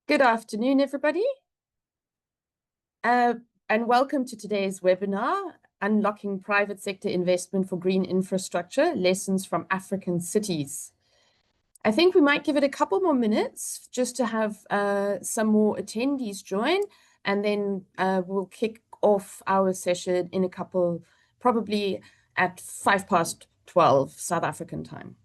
Good afternoon, everybody, uh, and welcome to today's webinar, Unlocking Private Sector Investment for Green Infrastructure, Lessons from African Cities. I think we might give it a couple more minutes just to have some more attendees join, and then we'll kick off our session in a couple, probably at 12:05 South African time.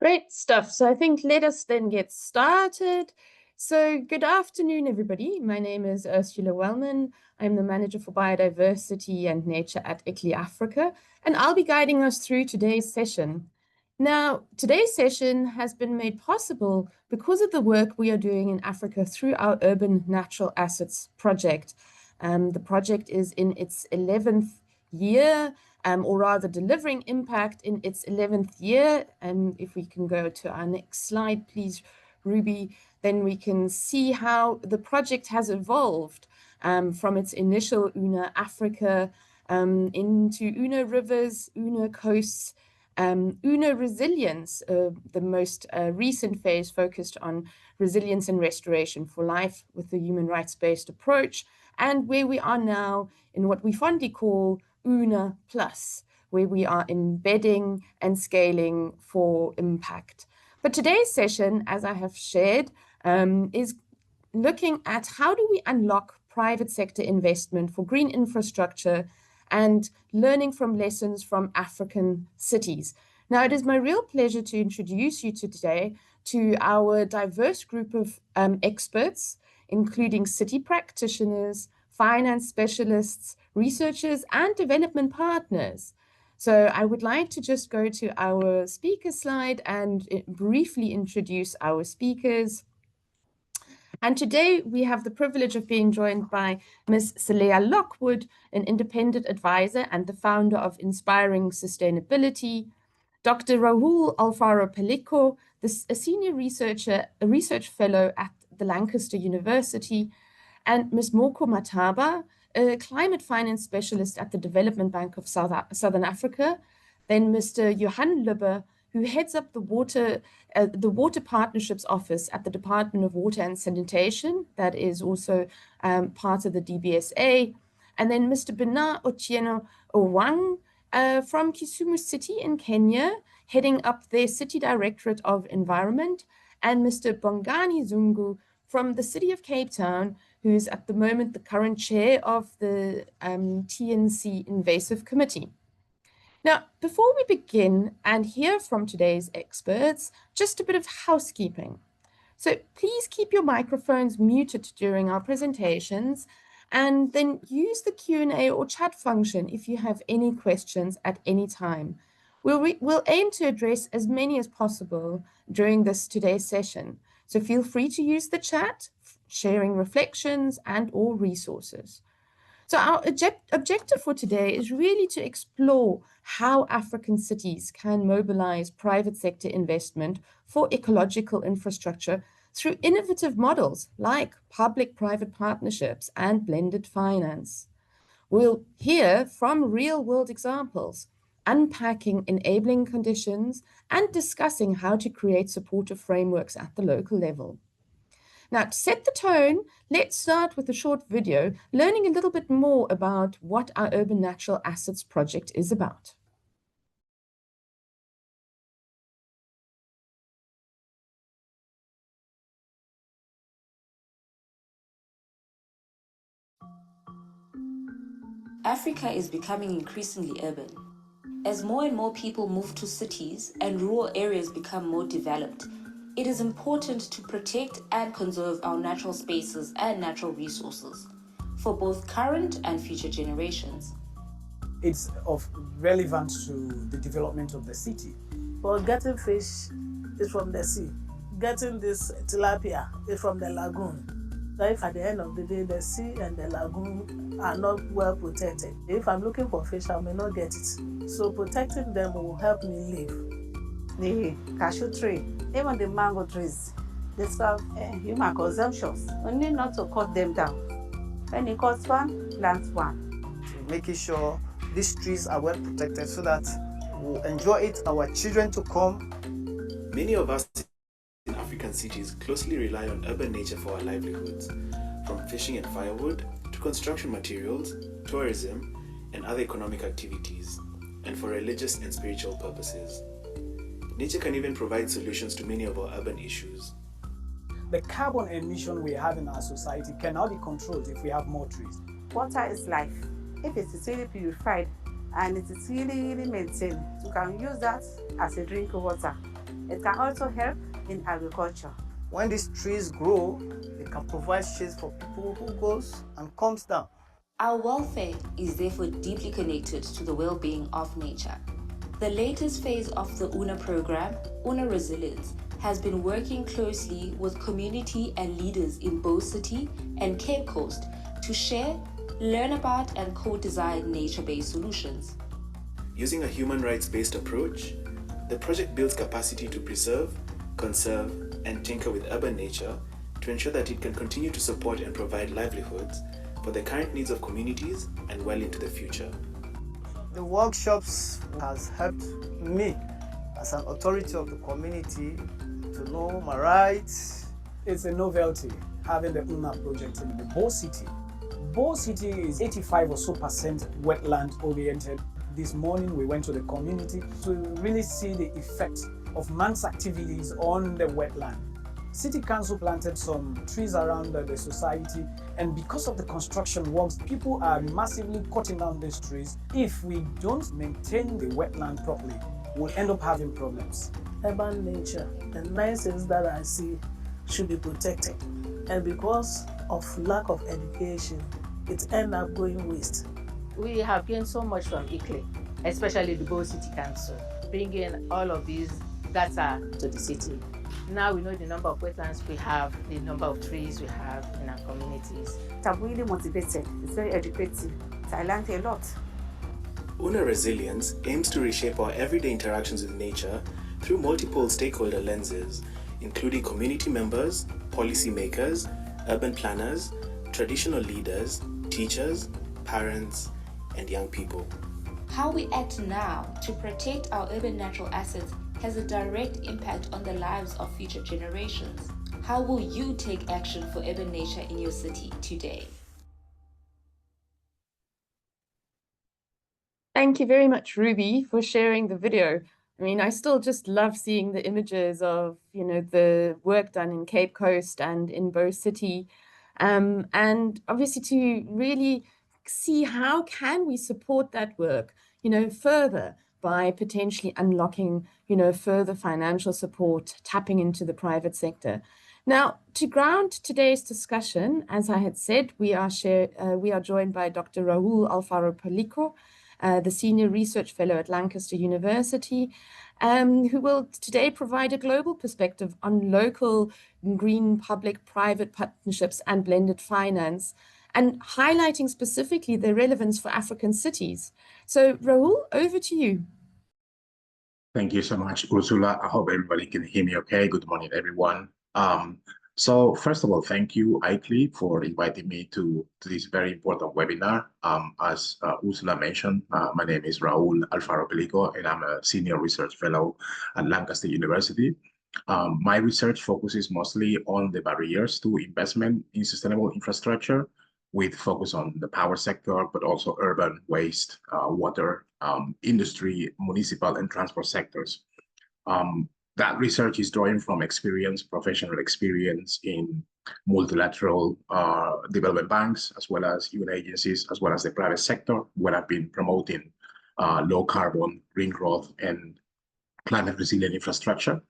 Great stuff. So I think let us then get started. So good afternoon, everybody. My name is Ursula Wellman. I'm the Manager for Biodiversity and Nature at ICLEI Africa, and I'll be guiding us through today's session. Now, today's session has been made possible because of the work we are doing in Africa through our Urban Natural Assets project. The project is in its 11th year, or rather delivering impact in its 11th year. And if we can go to our next slide, please, Ruby, then we can see how the project has evolved from its initial UNA Africa into UNA Rivers, UNA Coasts, UNA Resilience, the most recent phase focused on resilience and restoration for life with the human rights-based approach, and where we are now in what we fondly call UNA Plus, where we are embedding and scaling for impact. But today's session, as I have shared, is looking at how do we unlock private sector investment for green infrastructure and learning from lessons from African cities. Now, it is my real pleasure to introduce you today to our diverse group of experts, including city practitioners, finance specialists, researchers, and development partners. So I would like to just go to our speaker slide and briefly introduce our speakers. And today we have the privilege of being joined by Ms. Saleha Lockwood, an independent advisor and the founder of Inspiring Sustainability, Dr. Rahul Alfaro Pelico, a senior researcher, a research fellow at the Lancaster University, and Ms. Moko Mataba, a climate finance specialist at the Development Bank of Southern Africa, then Mr. Johan Lubbe, who heads up the Water Partnerships Office at the Department of Water and Sanitation, that is also part of the DBSA, and then Mr. Bernard Otieno Owang from Kisumu City in Kenya, heading up their City Directorate of Environment, and Mr. Bongani Zungu from the City of Cape Town, who is at the moment the current chair of the TNC Invasive Committee. Now, before we begin and hear from today's experts, just a bit of housekeeping. So please keep your microphones muted during our presentations, and then use the Q&A or chat function if you have any questions at any time. We'll aim to address as many as possible during today's session. So feel free to use the chat, sharing reflections and or resources. So our objective for today is really to explore how African cities can mobilize private sector investment for ecological infrastructure through innovative models like public-private partnerships and blended finance. We'll hear from real-world examples, unpacking enabling conditions and discussing how to create supportive frameworks at the local level. Now, to set the tone, let's start with a short video, learning a little bit more about what our Urban Natural Assets project is about. Africa is becoming increasingly urban. As more and more people move to cities and rural areas become more developed, it is important to protect and conserve our natural spaces and natural resources for both current and future generations. It's of relevance to the development of the city. But getting fish is from the sea. Getting this tilapia is from the lagoon. So if at the end of the day, the sea and the lagoon are not well protected, if I'm looking for fish, I may not get it. So protecting them will help me live. The cashew tree, even the mango trees, they serve human consumptions. We need not to cut them down. When it cuts one, plant one. Making sure these trees are well protected so that we'll enjoy it, our children to come. Many of us in African cities closely rely on urban nature for our livelihoods, from fishing and firewood to construction materials, tourism, and other economic activities, and for religious and spiritual purposes. Nature can even provide solutions to many of our urban issues. The carbon emission we have in our society cannot be controlled if we have more trees. Water is life. If it is really purified and it is really maintained, you can use that as a drinking water. It can also help in agriculture. When these trees grow, they can provide shade for people who goes and comes down. Our welfare is therefore deeply connected to the well-being of nature. The latest phase of the UNA program, UNA Resilience, has been working closely with community and leaders in Bow City and Cape Coast to share, learn about, and co-design nature-based solutions. Using a human rights-based approach, the project builds capacity to preserve, conserve, and tinker with urban nature to ensure that it can continue to support and provide livelihoods for the current needs of communities and well into the future. The workshops has helped me as an authority of the community to know my rights. It's a novelty having the UNA project in the Bow City. Bow City is 85% or so wetland oriented. This morning we went to the community to really see the effect of man's activities on the wetland. City Council planted some trees around the society, and because of the construction works, people are massively cutting down these trees. If we don't maintain the wetland properly, will end up having problems. Urban nature, the nice things that I see should be protected. And because of lack of education, it ends up going waste. We have gained so much from ICLE, especially the Bow City Council, bringing all of these data to the city. Now we know the number of wetlands we have, the number of trees we have in our communities. I'm really motivated. It's very educative. I learned a lot. Una Resilience aims to reshape our everyday interactions with nature through multiple stakeholder lenses, including community members, policymakers, urban planners, traditional leaders, teachers, parents, and young people. How we act now to protect our urban natural assets has a direct impact on the lives of future generations. How will you take action for urban nature in your city today? Thank you very much, Ruby, for sharing the video. I mean, I still just love seeing the images of, the work done in Cape Coast and in Bow City. And obviously to really see how can we support that work, further by potentially unlocking, further financial support, tapping into the private sector. Now, to ground today's discussion, as I had said, we are joined by Dr. Raul Alfaro Palico, the Senior Research Fellow at Lancaster University, who will today provide a global perspective on local green public-private partnerships and blended finance, and highlighting specifically their relevance for African cities. So, Raul, over to you. Thank you so much, Ursula. I hope everybody can hear me okay. Good morning, everyone. So first of all, thank you, ICLE, for inviting me to this very important webinar. As Ursula mentioned, my name is Raul Alfaro Pelico, and I'm a Senior Research Fellow at Lancaster University. My research focuses mostly on the barriers to investment in sustainable infrastructure, with focus on the power sector, but also urban, waste, water, industry, municipal, and transport sectors. That research is drawing from experience, professional experience in multilateral development banks, as well as UN agencies, as well as the private sector, where I've been promoting low carbon, green growth, and climate resilient infrastructure.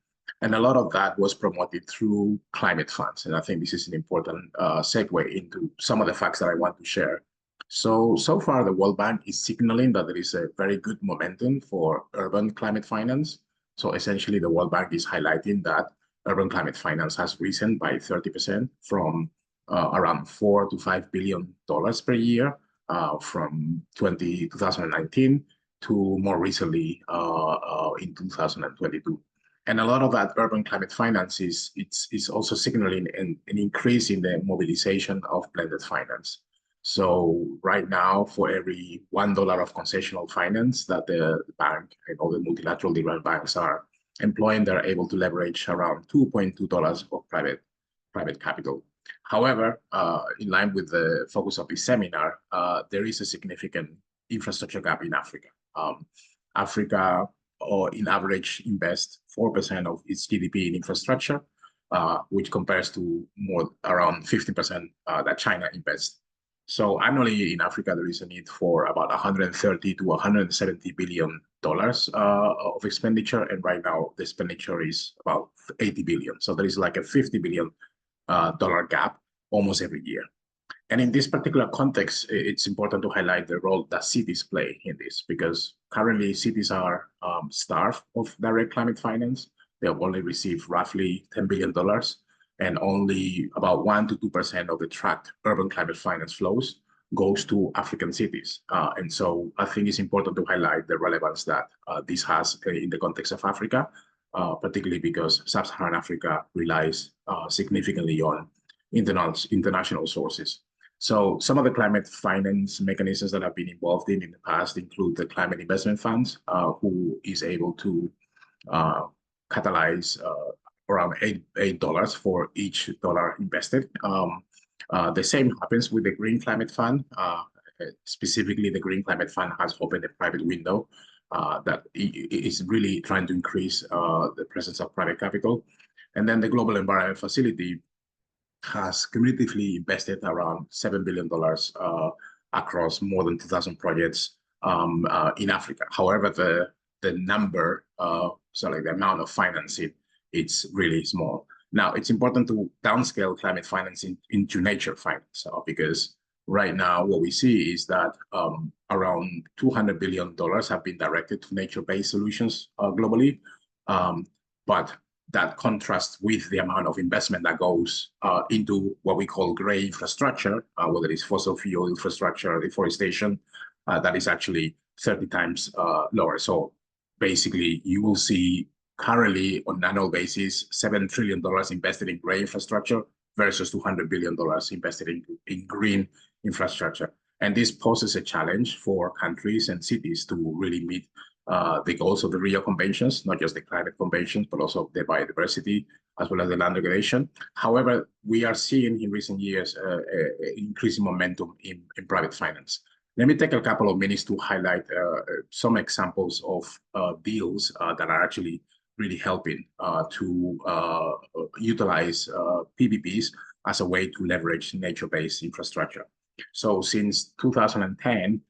And a lot of that was promoted through climate funds. And I think this is an important segue into some of the facts that I want to share. So far, the World Bank is signaling that there is a very good momentum for urban climate finance. So essentially, the World Bank is highlighting that urban climate finance has risen by 30% from around $4 to $5 billion per year from 2019 to more recently in 2022. And a lot of that urban climate finance is also signaling an increase in the mobilization of blended finance. So right now, for every $1 of concessional finance that the bank and all the multilateral development banks are employing, they're able to leverage around $2.2 of private capital. However, in line with the focus of this seminar, there is a significant infrastructure gap in Africa. Africa, in average, invests 4% of its GDP in infrastructure, which compares to around 50% that China invests. So annually in Africa, there is a need for about 130 to 170 billion dollars of expenditure, and right now the expenditure is about 80 billion. So there is like a 50 billion dollar gap almost every year. And in this particular context, it's important to highlight the role that cities play in this, because currently cities are starved of direct climate finance. They have only received roughly $10 billion, and only about 1 to 2% of the tracked urban climate finance flows goes to African cities. And so I think it's important to highlight the relevance that this has in the context of Africa, particularly because Sub-Saharan Africa relies significantly on international sources. So some of the climate finance mechanisms that I've been involved in the past include the climate investment funds, who is able to catalyze around $8 for each dollar invested. The same happens with the Green Climate Fund. Specifically, the Green Climate Fund has opened a private window that is really trying to increase the presence of private capital. And then the Global Environment Facility has cumulatively invested around $7 billion across more than 2,000 projects in Africa. However, the number, so like the amount of financing, it's really small. Now, it's important to downscale climate financing into nature finance because right now what we see is that around $200 billion have been directed to nature-based solutions globally. But that contrasts with the amount of investment that goes into what we call gray infrastructure, whether it's fossil fuel infrastructure, deforestation, that is actually 30 times lower. So basically, you will see currently on an annual basis, $7 trillion invested in gray infrastructure versus $200 billion invested in green infrastructure. And this poses a challenge for countries and cities to really meet the goals of the Rio Conventions, not just the climate conventions, but also the biodiversity, as well as the land regulation. However, we are seeing in recent years increasing momentum in private finance. Let me take a couple of minutes to highlight some examples of deals that are actually really helping to utilize PPPs as a way to leverage nature-based infrastructure. So since 2010,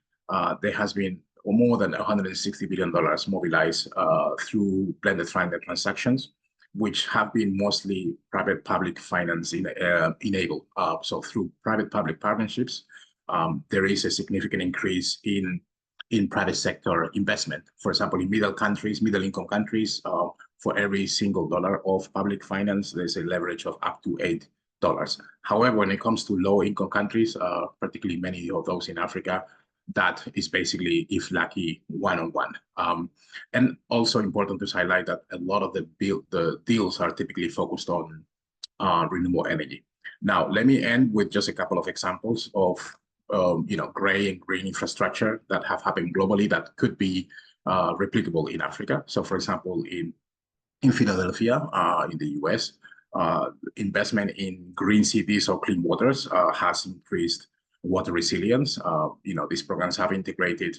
there has been more than $160 billion mobilized through blended finance transactions, which have been mostly private-public finance enabled. So through private-public partnerships, there is a significant increase in private sector investment. For example, in middle-income countries, for every single dollar of public finance, there's a leverage of up to $8. However, when it comes to low-income countries, particularly many of those in Africa, that is basically, if lucky, one-on-one. And also important to highlight that a lot of the deals are typically focused on renewable energy. Now, let me end with just a couple of examples of gray and green infrastructure that have happened globally that could be replicable in Africa. So, for example, in Philadelphia, in the US, investment in green cities or clean waters has increased water resilience. These programs have integrated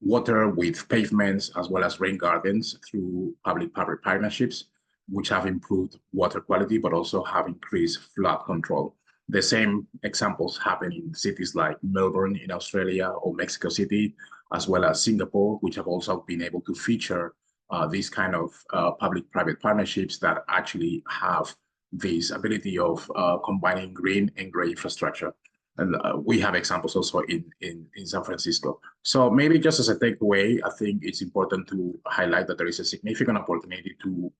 water with pavements as well as rain gardens through public-private partnerships, which have improved water quality, but also have increased flood control. The same examples happen in cities like Melbourne in Australia or Mexico City, as well as Singapore, which have also been able to feature these kind of public-private partnerships that actually have this ability of combining green and gray infrastructure. And we have examples also in San Francisco. So maybe just as a takeaway, I think it's important to highlight that there is a significant opportunity to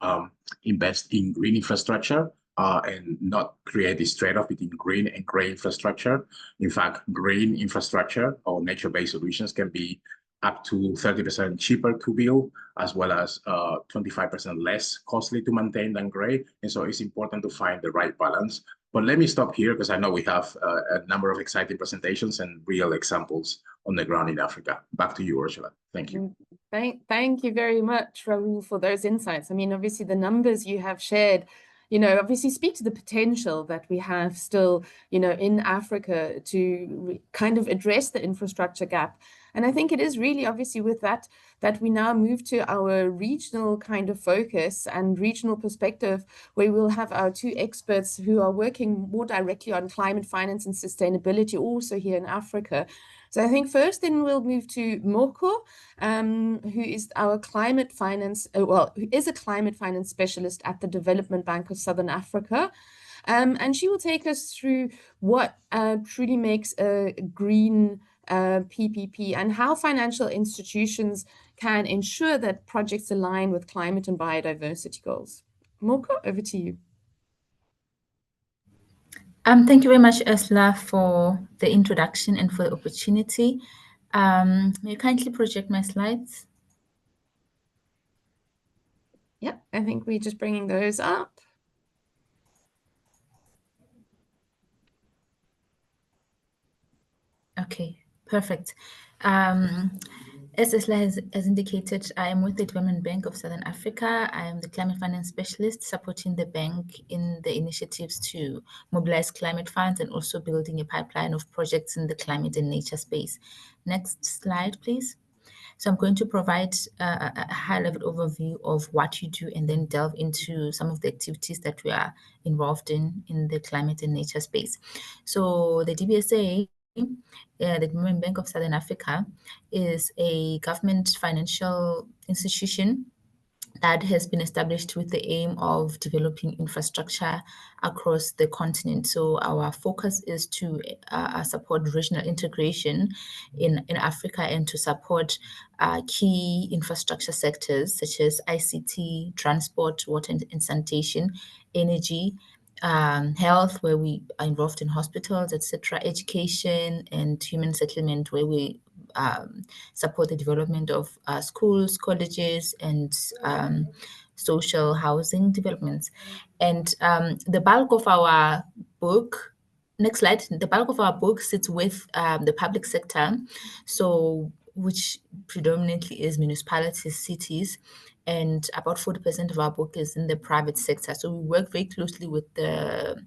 invest in green infrastructure and not create this trade-off between green and gray infrastructure. In fact, green infrastructure or nature-based solutions can be up to 30% cheaper to build, as well as 25% less costly to maintain than gray. And so it's important to find the right balance. But let me stop here because I know we have a number of exciting presentations and real examples on the ground in Africa. Back to you, Ursula. Thank you. Thank you very much, Raul, for those insights. I mean, obviously, the numbers you have shared, obviously speak to the potential that we have still, in Africa to kind of address the infrastructure gap. And I think it is really obviously with that we now move to our regional kind of focus and regional perspective, where we'll have our two experts who are working more directly on climate finance and sustainability also here in Africa. So I think first then we'll move to Moko, who is our climate finance, who is a climate finance specialist at the Development Bank of Southern Africa. And she will take us through what truly makes a green PPP and how financial institutions can ensure that projects align with climate and biodiversity goals. Moko, over to you. Thank you very much, Ursula, for the introduction and for the opportunity. May you kindly project my slides? Yep, I think we're just bringing those up. Okay, perfect. As Ursula has indicated, I am with the Development Bank of Southern Africa. I am the climate finance specialist supporting the bank in the initiatives to mobilize climate funds and also building a pipeline of projects in the climate and nature space. Next slide, please. So I'm going to provide a high-level overview of what you do and then delve into some of the activities that we are involved in the climate and nature space. So the DBSA the Development Bank of Southern Africa is a government financial institution that has been established with the aim of developing infrastructure across the continent. So our focus is to support regional integration in Africa and to support key infrastructure sectors such as ICT, transport, water and sanitation, energy, health, where we are involved in hospitals, etc., education, and human settlement, where we support the development of schools, colleges, and social housing developments. And the bulk of our book, next slide, the bulk of our book sits with the public sector, so which predominantly is municipalities, cities, and about 40% of our book is in the private sector. So we work very closely with the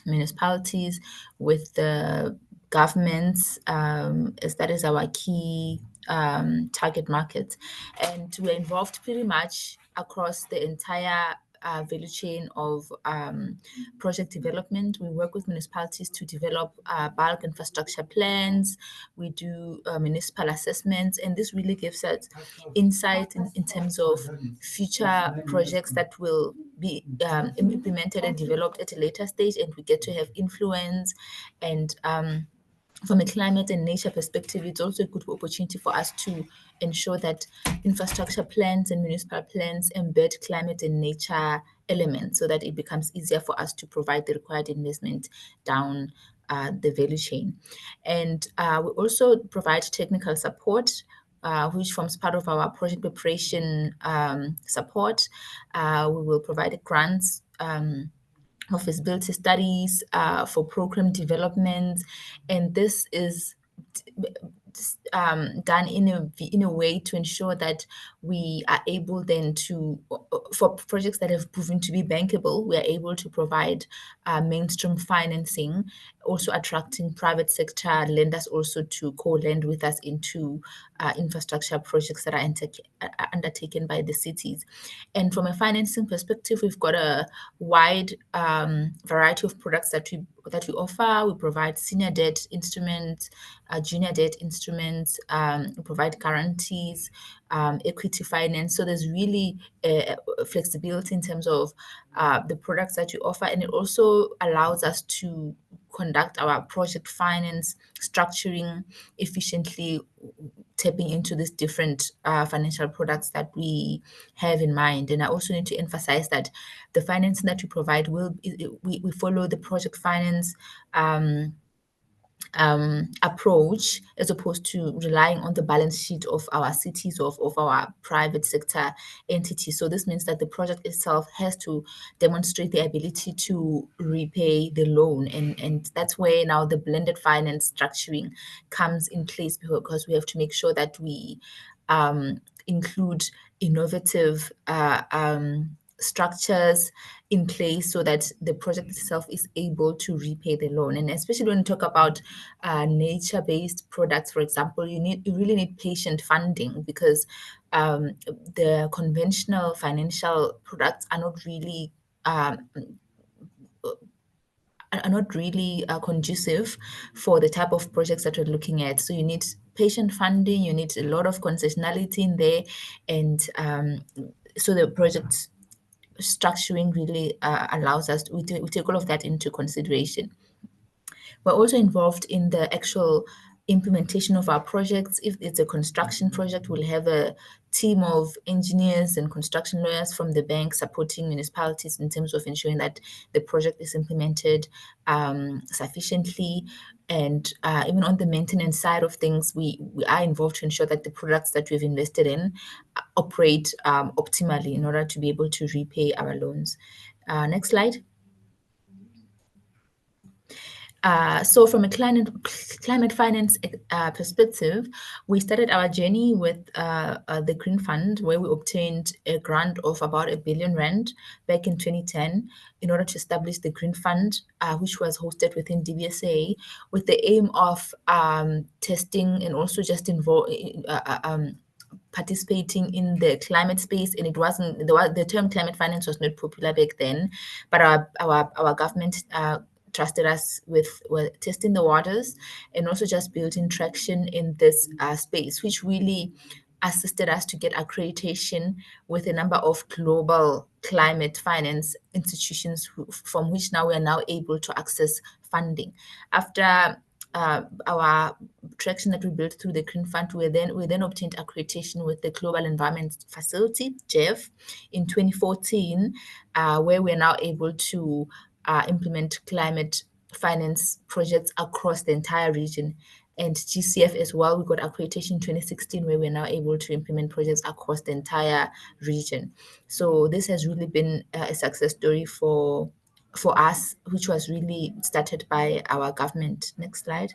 municipalities, with the governments, as that is our key target market. And we're involved pretty much across the entire value chain of project development. We work with municipalities to develop bulk infrastructure plans. We do municipal assessments, and this really gives us insight in terms of future projects that will be implemented and developed at a later stage, and we get to have influence. And from a climate and nature perspective, it's also a good opportunity for us to ensure that infrastructure plans and municipal plans embed climate and nature elements so that it becomes easier for us to provide the required investment down the value chain. And we also provide technical support, which forms part of our project preparation support. We will provide grants of feasibility studies for program development, and this is done in a way to ensure that we are able then to, for projects that have proven to be bankable, we are able to provide mainstream financing, also attracting private sector lenders also to co-lend with us into infrastructure projects that are undertaken by the cities. And from a financing perspective, we've got a wide variety of products that we offer. We provide senior debt instruments, junior debt instruments, we provide guarantees, equity finance. So there's really flexibility in terms of the products that you offer, and it also allows us to conduct our project finance structuring efficiently, tapping into these different financial products that we have in mind. And I also need to emphasize that the financing that we provide we follow the project finance approach, as opposed to relying on the balance sheet of our cities, of our private sector entities. So this means that the project itself has to demonstrate the ability to repay the loan, and that's where now the blended finance structuring comes in place, because we have to make sure that we include innovative structures in place so that the project itself is able to repay the loan. And especially when you talk about nature-based products, for example, you really need patient funding, because the conventional financial products are not really conducive for the type of projects that we're looking at. So you need patient funding, you need a lot of concessionality in there, and so the project structuring really allows us we take all of that into consideration. We're also involved in the actual implementation of our projects. If it's a construction project, we'll have a team of engineers and construction lawyers from the bank supporting municipalities in terms of ensuring that the project is implemented sufficiently. And even on the maintenance side of things, we are involved to ensure that the products that we've invested in operate optimally in order to be able to repay our loans. Next slide. So from a climate finance perspective, we started our journey with the Green Fund, where we obtained a grant of about R1 billion back in 2010 in order to establish the Green Fund, which was hosted within DBSA, with the aim of testing and also just participating in the climate space. And it wasn't the term climate finance was not popular back then, but our government trusted us with testing the waters and also just building traction in this space, which really assisted us to get accreditation with a number of global climate finance institutions from which now we are now able to access funding. After our traction that we built through the Green Fund, we then obtained accreditation with the Global Environment Facility, GEF, in 2014, where we're now able to implement climate finance projects across the entire region. And GCF as well, we got accreditation in 2016, where we're now able to implement projects across the entire region. So this has really been a success story for us, which was really started by our government. Next slide.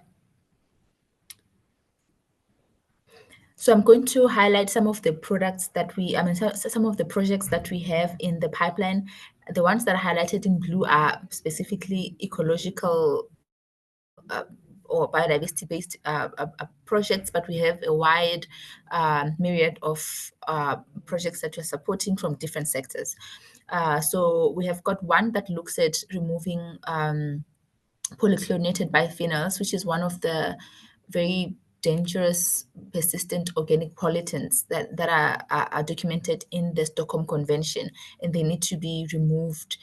So I'm going to highlight some of the products that some of the projects that we have in the pipeline. The ones that are highlighted in blue are specifically ecological or biodiversity-based projects, but we have a wide myriad of projects that we're supporting from different sectors. So we have got one that looks at removing polychlorinated biphenyls, which is one of the very dangerous persistent organic pollutants that are documented in the Stockholm Convention, and they need to be removed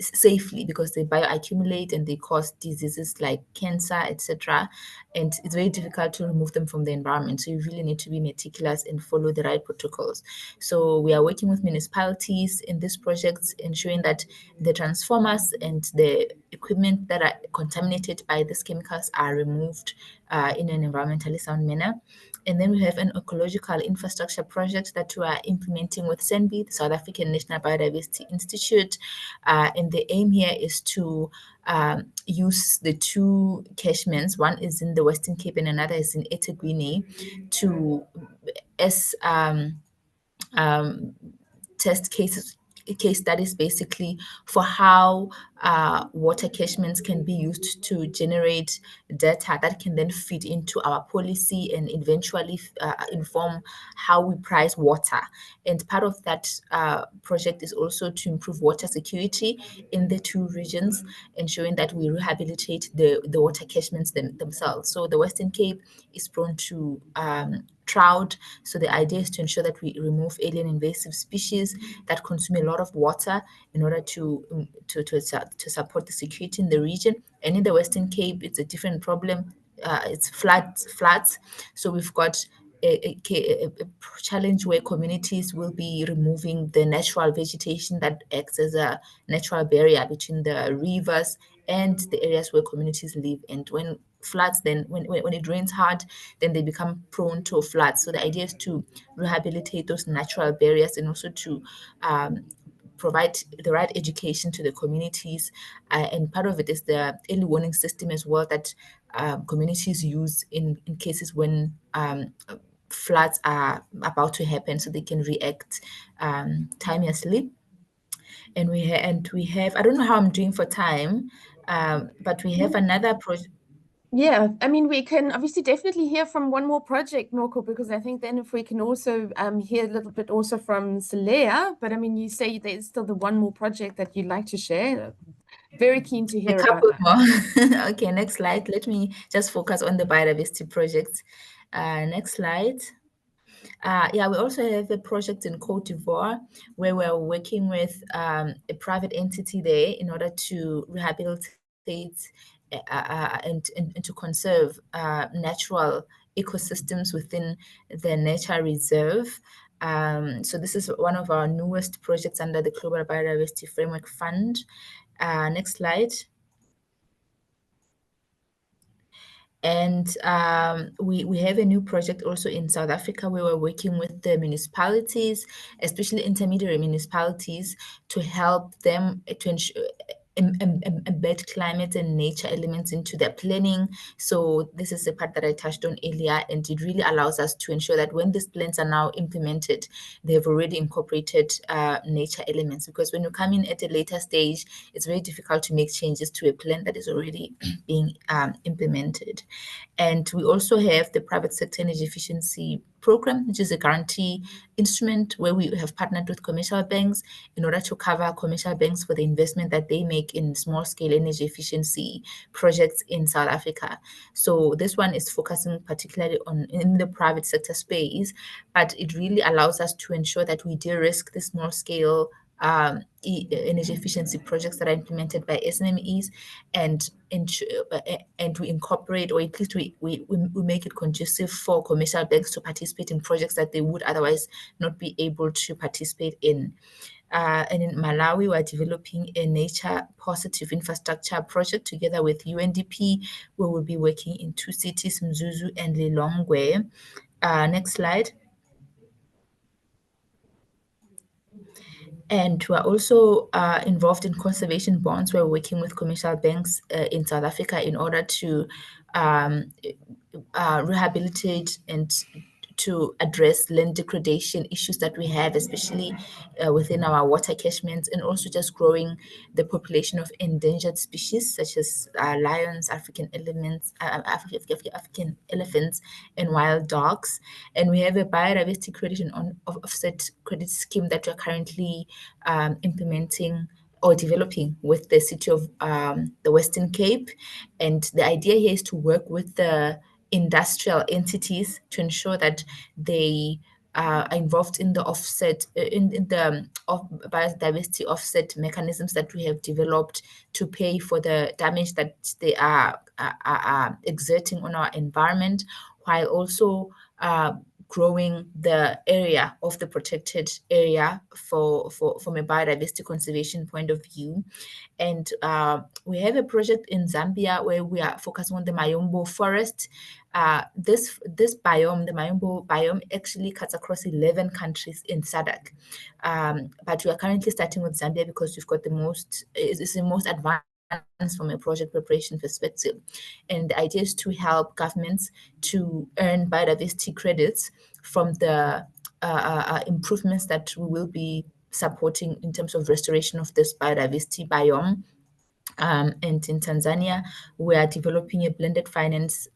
safely because they bioaccumulate and they cause diseases like cancer, etc. And it's very difficult to remove them from the environment. So you really need to be meticulous and follow the right protocols. So we are working with municipalities in this project, ensuring that the transformers and the equipment that are contaminated by these chemicals are removed in an environmentally sound manner. And then we have an ecological infrastructure project that we are implementing with SENBI, the South African National Biodiversity Institute. And the aim here is to use the two catchments. One is in the Western Cape and another is in eThekwini to test case studies basically for how water catchments can be used to generate data that can then feed into our policy and eventually inform how we price water. And part of that project is also to improve water security in the two regions, ensuring that we rehabilitate the water catchments themselves. So the Western Cape is prone to drought. So the idea is to ensure that we remove alien invasive species that consume a lot of water in order to support the security in the region. And in the Western Cape, it's a different problem. It's floods. So we've got a challenge where communities will be removing the natural vegetation that acts as a natural barrier between the rivers and the areas where communities live. And when floods, then when it rains hard, then they become prone to floods. So the idea is to rehabilitate those natural barriers and also to provide the right education to the communities. And part of it is the early warning system as well that communities use in cases when floods are about to happen, so they can react timeously. And we have I don't know how I'm doing for time, but we have another project. Yeah, I mean, we can obviously definitely hear from one more project, Norco, because I think then if we can also hear a little bit also from Saleha, but I mean, you say there's still the one more project that you'd like to share. Very keen to hear about that. More. Okay, next slide. Let me just focus on the biodiversity project. Next slide. Yeah, we also have a project in Cote d'Ivoire where we're working with a private entity there in order to rehabilitate and to conserve natural ecosystems within the nature reserve. So this is one of our newest projects under the Global Biodiversity Framework Fund. Next slide. And we have a new project also in South Africa where we're working with the municipalities, especially intermediary municipalities, to help them to ensure embed climate and nature elements into their planning. So this is the part that I touched on earlier, and it really allows us to ensure that when these plans are now implemented, they've already incorporated nature elements. Because when you come in at a later stage, it's very difficult to make changes to a plan that is already being implemented. And we also have the private sector energy efficiency program, which is a guarantee instrument where we have partnered with commercial banks in order to cover commercial banks for the investment that they make in small-scale energy efficiency projects in South Africa. So this one is focusing particularly on in the private sector space, but it really allows us to ensure that we de-risk the small-scale energy efficiency projects that are implemented by SMEs, and we incorporate, or at least we make it conducive for commercial banks to participate in projects that they would otherwise not be able to participate in. And in Malawi, we're developing a nature positive infrastructure project together with UNDP, where we'll be working in 2 cities, Mzuzu and Lilongwe. Next slide. And we're also involved in conservation bonds. We're working with commercial banks in South Africa in order to rehabilitate and to address land degradation issues that we have, especially within our water catchments, and also just growing the population of endangered species such as lions, African elephants, and wild dogs. And we have a biodiversity credit and offset credit scheme that we're currently implementing or developing with the city of the Western Cape. And the idea here is to work with the industrial entities to ensure that they are involved in the offset, in the biodiversity offset mechanisms that we have developed to pay for the damage that they are exerting on our environment, while also growing the area of the protected area from a biodiversity conservation point of view. And we have a project in Zambia where we are focusing on the Mayombo forest. This biome, the Mayombo biome, actually cuts across 11 countries in SADC. But we are currently starting with Zambia because we've got it's the most advanced from a project preparation perspective. And the idea is to help governments to earn biodiversity credits from the improvements that we will be supporting in terms of restoration of this biodiversity biome. And in Tanzania, we are developing a blended finance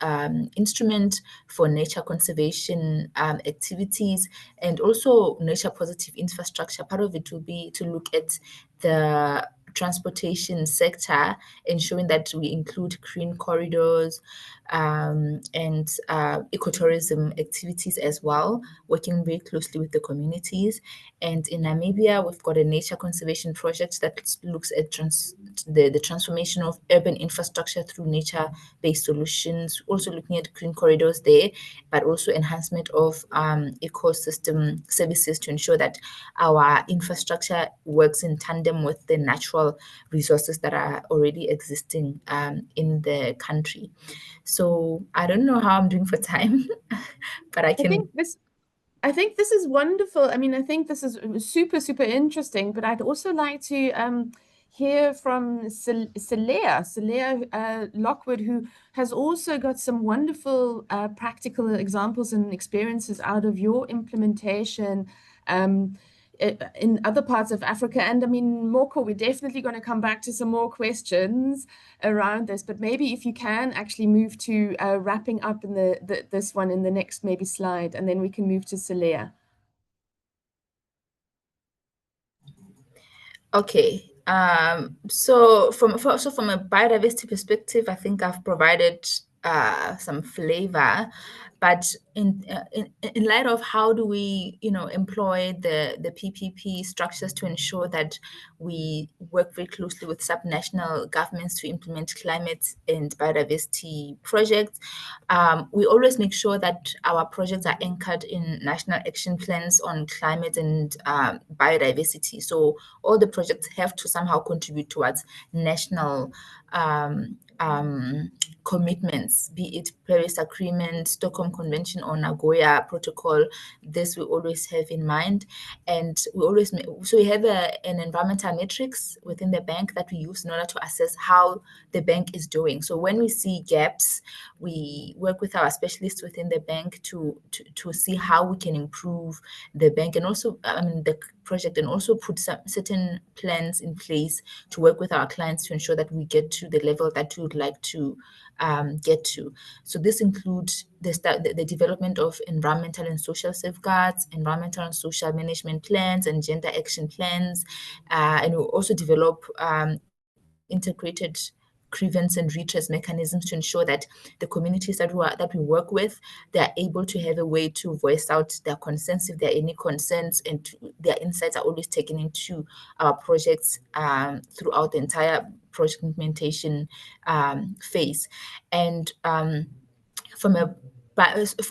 instrument for nature conservation activities and also nature positive infrastructure. Part of it will be to look at the transportation sector, ensuring that we include green corridors and ecotourism activities as well, working very closely with the communities. And in Namibia, we've got a nature conservation project that looks at the transformation of urban infrastructure through nature-based solutions, also looking at green corridors there, but also enhancement of ecosystem services to ensure that our infrastructure works in tandem with the natural resources that are already existing in the country. So I don't know how I'm doing for time, but I think this is wonderful. I mean, I think this is super, super interesting, but I'd also like to hear from Salea Lockwood, who has also got some wonderful practical examples and experiences out of your implementation in other parts of Africa. And I mean, Moko, we're definitely going to come back to some more questions around this, but maybe if you can actually move to wrapping up in this one in the next maybe slide, and then we can move to Salea. Okay. So from a biodiversity perspective, I think I've provided some flavor, but in light of how do we employ the PPP structures to ensure that we work very closely with subnational governments to implement climate and biodiversity projects, we always make sure that our projects are anchored in national action plans on climate and biodiversity. So all the projects have to somehow contribute towards national commitments, be it Paris Agreement, Stockholm Convention, or Nagoya Protocol. This we always have in mind. And we have an environmental matrix within the bank that we use in order to assess how the bank is doing. So when we see gaps, we work with our specialists within the bank to see how we can improve the bank and also the project, and also put some certain plans in place to work with our clients to ensure that we get to the level that we would like to get to. So this includes the development of environmental and social safeguards, environmental and social management plans, and gender action plans. And we also develop integrated grievance and redress mechanisms to ensure that the communities that we work with, they are able to have a way to voice out their concerns if there are any concerns, and their insights are always taken into our projects throughout the entire project implementation phase. And from a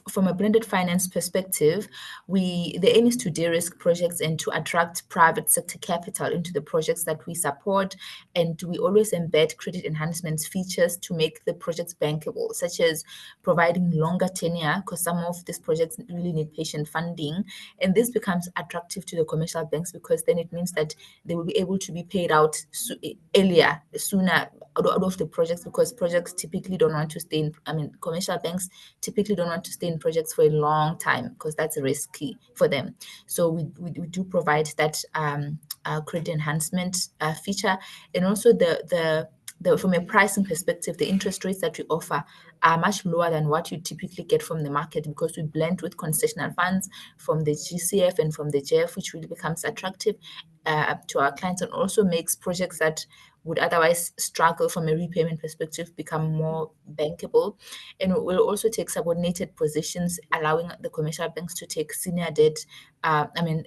from a blended finance perspective, the aim is to de-risk projects and to attract private sector capital into the projects that we support. And we always embed credit enhancements features to make the projects bankable, such as providing longer tenure, because some of these projects really need patient funding. And this becomes attractive to the commercial banks because then it means that they will be able to be paid out earlier, sooner out of the projects, because projects typically don't want to stay in, commercial banks typically don't want to stay in projects for a long time because that's risky for them. So we do provide that credit enhancement feature. And also the from a pricing perspective, the interest rates that we offer are much lower than what you typically get from the market, because we blend with concessional funds from the GCF and from the JF, which really becomes attractive to our clients, and also makes projects that would otherwise struggle from a repayment perspective become more bankable. And we'll also take subordinated positions, allowing the commercial banks to take senior debt,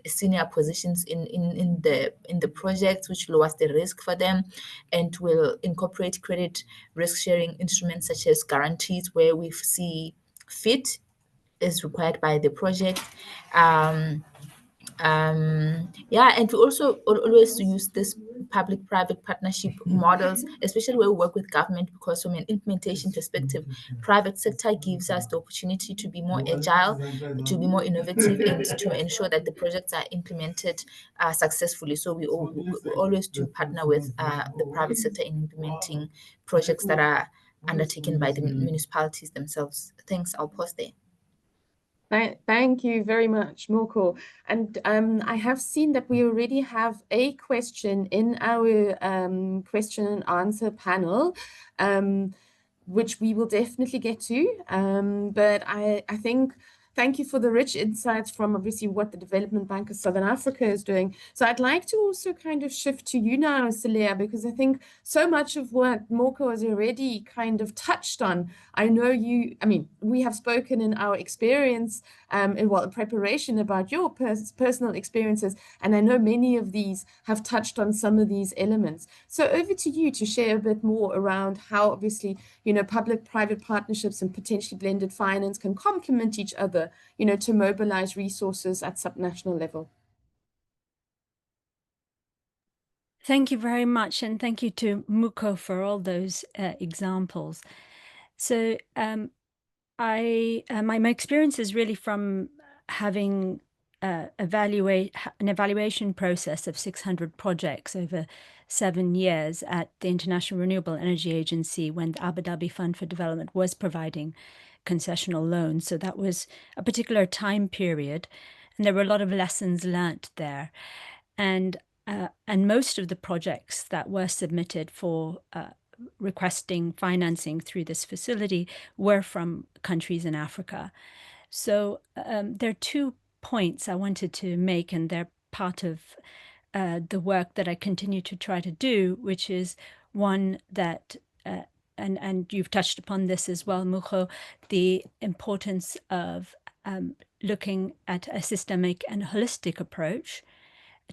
senior positions in the projects, which lowers the risk for them, and will incorporate credit risk sharing instruments such as guarantees where we see fit is required by the project. And we also always use this public-private partnership models, especially where we work with government, because from an implementation perspective, private sector gives us the opportunity to be more agile, to be more innovative, and to ensure that the projects are implemented successfully. So we always do partner with the private sector in implementing projects that are undertaken by the municipalities themselves. Thanks. I'll pause there. Thank you very much, Moko. And I have seen that we already have a question in our question and answer panel, which we will definitely get to. But I think thank you for the rich insights from obviously what the Development Bank of Southern Africa is doing. So I'd like to also kind of shift to you now, Celia, because I think so much of what Moko has already kind of touched on, I know we have spoken in our experience in preparation about your personal experiences, and I know many of these have touched on some of these elements. So over to you to share a bit more around how obviously, public-private partnerships and potentially blended finance can complement each other, to mobilize resources at subnational level. Thank you very much, and thank you to Muko for all those examples. So my experience is really from having an evaluation process of 600 projects over 7 years at the International Renewable Energy Agency when the Abu Dhabi Fund for Development was providing concessional loans. So that was a particular time period, and there were a lot of lessons learnt there. And most of the projects that were submitted for requesting financing through this facility were from countries in Africa. So there are 2 points I wanted to make, and they're part of the work that I continue to try to do, which is one that, and you've touched upon this as well, Mukho, the importance of looking at a systemic and holistic approach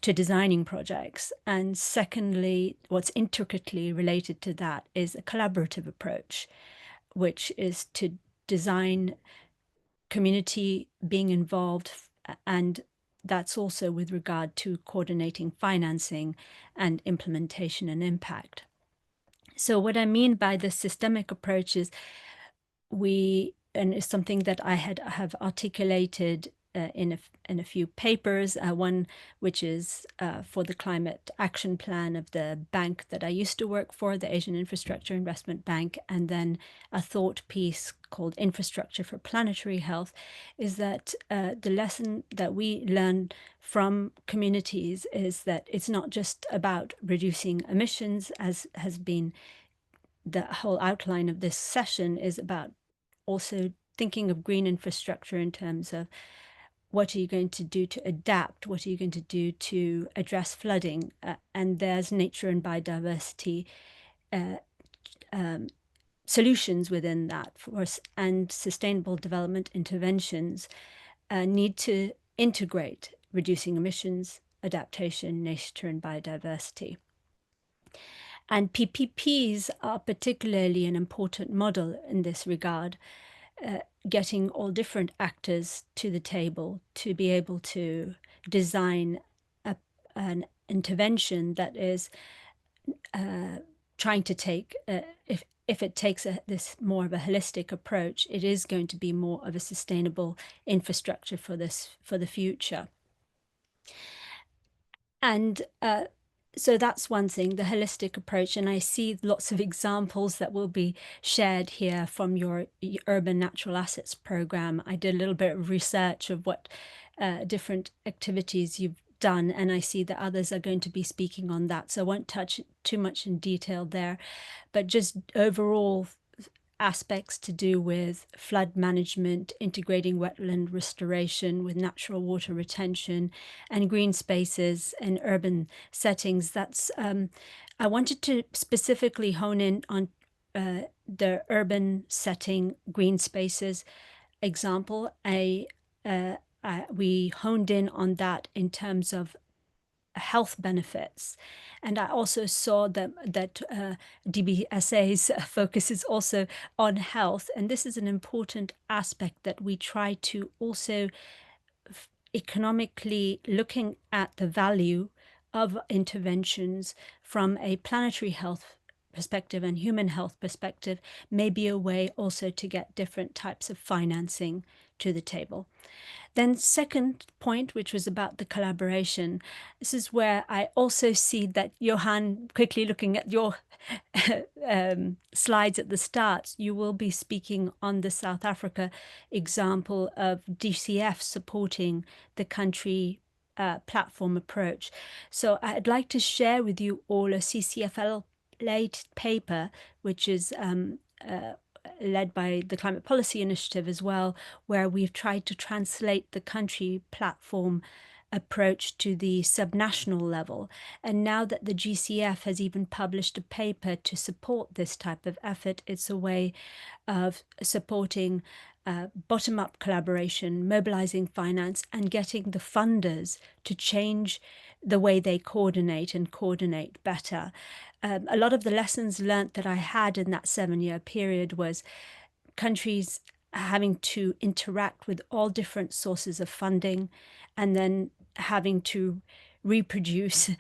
to designing projects. And secondly, what's intricately related to that is a collaborative approach, which is to design community being involved, and that's also with regard to coordinating financing and implementation and impact. So what I mean by the systemic approach is and it's something that I have articulated in a few papers, one which is for the climate action plan of the bank that I used to work for, the Asian Infrastructure Investment Bank, and then a thought piece called Infrastructure for Planetary Health, is that the lesson that we learn from communities is that it's not just about reducing emissions, as has been the whole outline of this session, is about also thinking of green infrastructure in terms of what are you going to do to adapt? What are you going to do to address flooding? And there's nature and biodiversity solutions within that for us, and sustainable development interventions need to integrate reducing emissions, adaptation, nature and biodiversity. And PPPs are particularly an important model in this regard, getting all different actors to the table to be able to design an intervention that is trying to take, if it takes this more of a holistic approach, it is going to be more of a sustainable infrastructure for the future. And so that's one thing, the holistic approach. And I see lots of examples that will be shared here from your urban natural assets program. I did a little bit of research of what different activities you've done, and I see that others are going to be speaking on that. So I won't touch too much in detail there, but just overall aspects to do with flood management, integrating wetland restoration with natural water retention and green spaces in urban settings. That's I wanted to specifically hone in on the urban setting green spaces example. We honed in on that in terms of health benefits. And I also saw that DBSA's focus is also on health. And this is an important aspect that we try to also economically looking at the value of interventions from a planetary health perspective and human health perspective may be a way also to get different types of financing to the table. Then second point, which was about the collaboration, this is where I also see that Johan, quickly looking at your slides at the start, you will be speaking on the South Africa example of GCF supporting the country platform approach. So I'd like to share with you all a CCFL paper, which is led by the Climate Policy Initiative as well, where we've tried to translate the country platform approach to the subnational level. And now that the GCF has even published a paper to support this type of effort, it's a way of supporting bottom-up collaboration, mobilizing finance, and getting the funders to change the way they coordinate and coordinate better. A lot of the lessons learnt that I had in that 7-year period was countries having to interact with all different sources of funding and then having to reproduce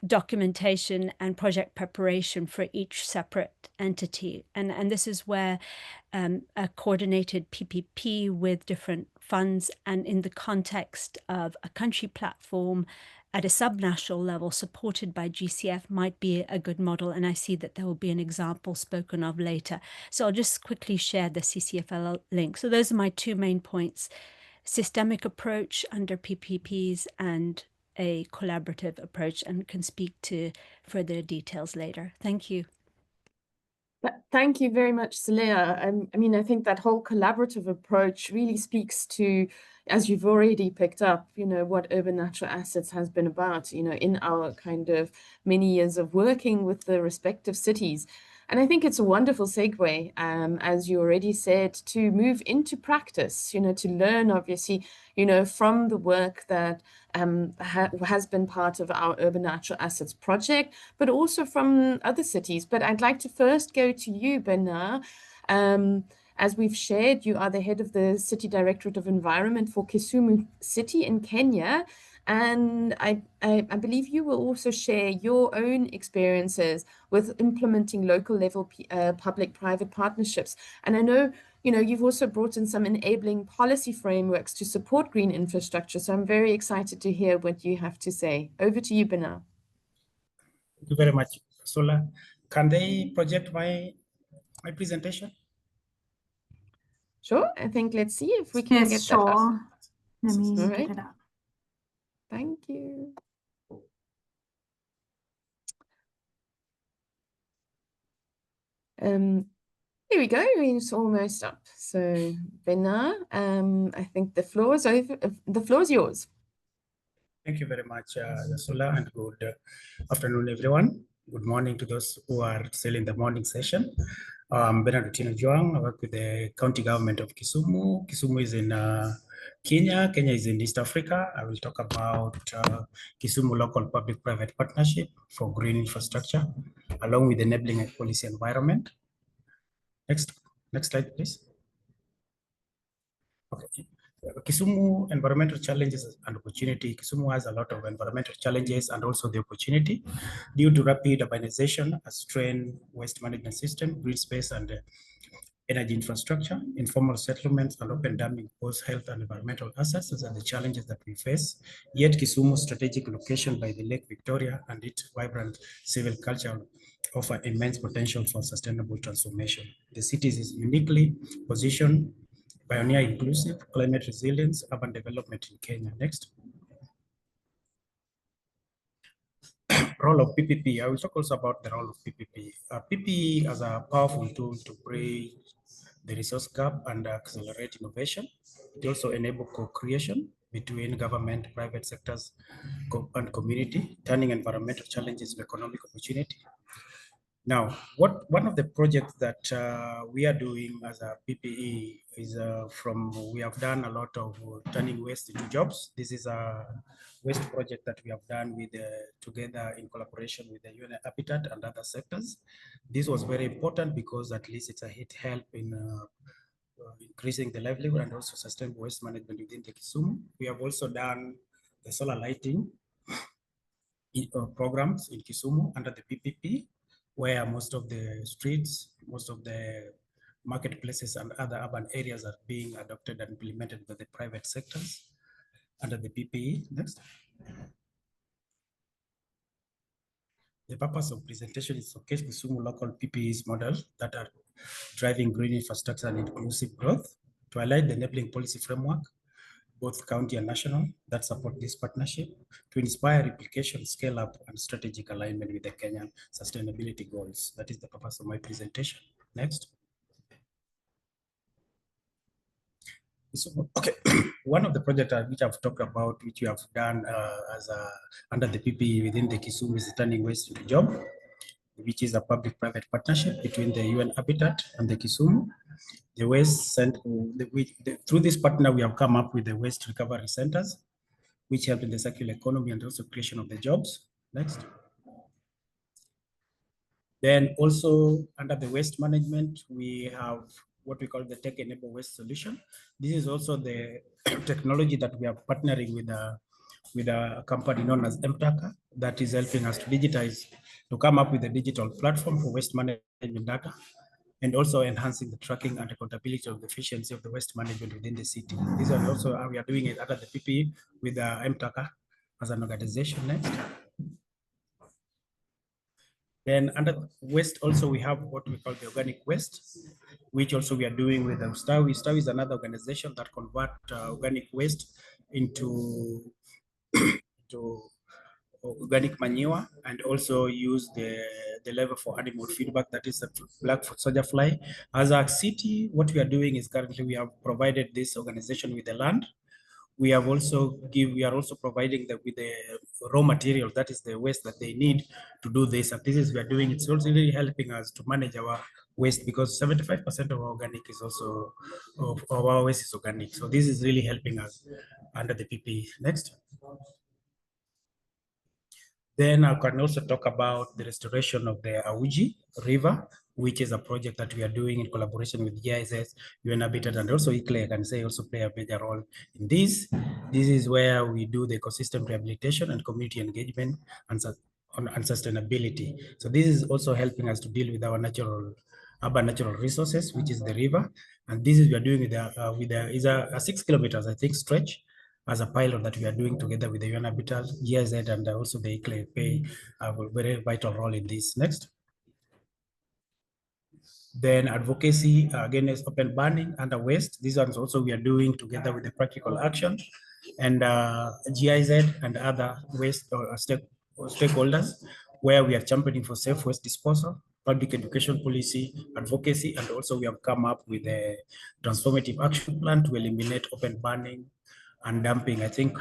documentation and project preparation for each separate entity. And this is where a coordinated PPP with different funds and in the context of a country platform at a subnational level supported by GCF might be a good model. And I see that there will be an example spoken of later. So I'll just quickly share the CCFL link. So those are my two main points: systemic approach under PPPs and a collaborative approach, and can speak to further details later. Thank you. Thank you very much, Saleha. I mean, I think that whole collaborative approach really speaks to, as you've already picked up, what urban natural assets has been about, in our kind of many years of working with the respective cities. And I think it's a wonderful segue, as you already said, to move into practice, to learn, obviously, from the work that has been part of our Urban Natural Assets project, but also from other cities. But I'd like to first go to you, Bernard. As we've shared, you are the head of the City Directorate of Environment for Kisumu City in Kenya. And I believe you will also share your own experiences with implementing local level public-private partnerships. And I know, you've also brought in some enabling policy frameworks to support green infrastructure. So I'm very excited to hear what you have to say. Over to you, Bernard. Thank you very much, Sola. Can they project my presentation? Sure. I think let's see if we can get that up. Let me All get right. it up. Thank you. Here we go, it's almost up. So Bena, I think the floor is yours. Thank you very much, Yasula, and good afternoon, everyone. Good morning to those who are still in the morning session. Bernard Juang. I work with the county government of Kisumu. Kisumu is in Kenya. Kenya is in East Africa. I will talk about Kisumu local public-private partnership for green infrastructure, along with enabling a policy environment. Next slide, please. Okay. Kisumu environmental challenges and opportunity. Kisumu has a lot of environmental challenges and also the opportunity due to rapid urbanization, a strained waste management system, green space, and energy infrastructure, informal settlements, and open damming pose health and environmental assets. Those are the challenges that we face. Yet Kisumu's strategic location by the Lake Victoria and its vibrant civil culture offer immense potential for sustainable transformation. The city is uniquely positioned pioneer inclusive, climate resilience, urban development in Kenya. Next. Role of PPP. I will talk also about the role of PPP. PPP as a powerful tool to bridge the resource gap and accelerate innovation. It also enables co-creation between government, private sectors, and community, turning environmental challenges into economic opportunity. Now, one of the projects that we are doing as a PPE is we have done a lot of turning waste into jobs. This is a waste project that we have done with together in collaboration with the UN Habitat and other sectors. This was very important because at least it helped in increasing the livelihood and also sustainable waste management within the Kisumu. We have also done the solar lighting programs in Kisumu under the PPP, where most of the streets, most of the marketplaces and other urban areas are being adopted and implemented by the private sectors under the PPE. Next. The purpose of presentation is to showcase Kisumu local PPEs model that are driving green infrastructure and inclusive growth, to highlight the enabling policy framework, both county and national, that support this partnership, to inspire replication, scale up, and strategic alignment with the Kenyan sustainability goals. That is the purpose of my presentation. Next. So, okay, one of the projects which I've talked about, which we have done under the PPE within the Kisumu is turning waste into job, which is a public-private partnership between the UN Habitat and the Kisumu. The waste through this partner, we have come up with the waste recovery centers, which help in the circular economy and also creation of the jobs. Next. Then also under the waste management, we have what we call the tech-enabled waste solution. This is also the technology that we are partnering with a company known as MTACA that is helping us to digitize, to come up with a digital platform for waste management data, and also enhancing the tracking and accountability of the efficiency of the waste management within the city. These are also how we are doing it under the PPE with MTACA as an organization. Next. Then under waste, also we have what we call the organic waste, which also we are doing with Stawi. Stawi is another organization that convert organic waste into organic manure and also use the level for animal feedback, that is a black soldier fly. As a city, what we are doing is currently we have provided this organization with the land. We are also providing them with the raw material, that is the waste that they need to do this. And this is we are doing. It's also really helping us to manage our waste because 75% of our organic is also of our waste is organic. So this is really helping us under the PP. Next. Then I can also talk about the restoration of the Auji River, which is a project that we are doing in collaboration with GIS, UN Habitat, and also ICLE, I can say also play a major role in this. This is where we do the ecosystem rehabilitation and community engagement and sustainability. So this is also helping us to deal with our urban natural resources, which is the river. And this is we are doing with is a 6 kilometers, I think, stretch as a pilot that we are doing together with the UN Habitat, GIZ, and also the ICLE play a very vital role in this. Next. Then advocacy against open burning and waste. These ones also we are doing together with the practical action and GIZ and other waste stakeholders, where we are championing for safe waste disposal, public education policy, advocacy, and also we have come up with a transformative action plan to eliminate open burning and dumping. I think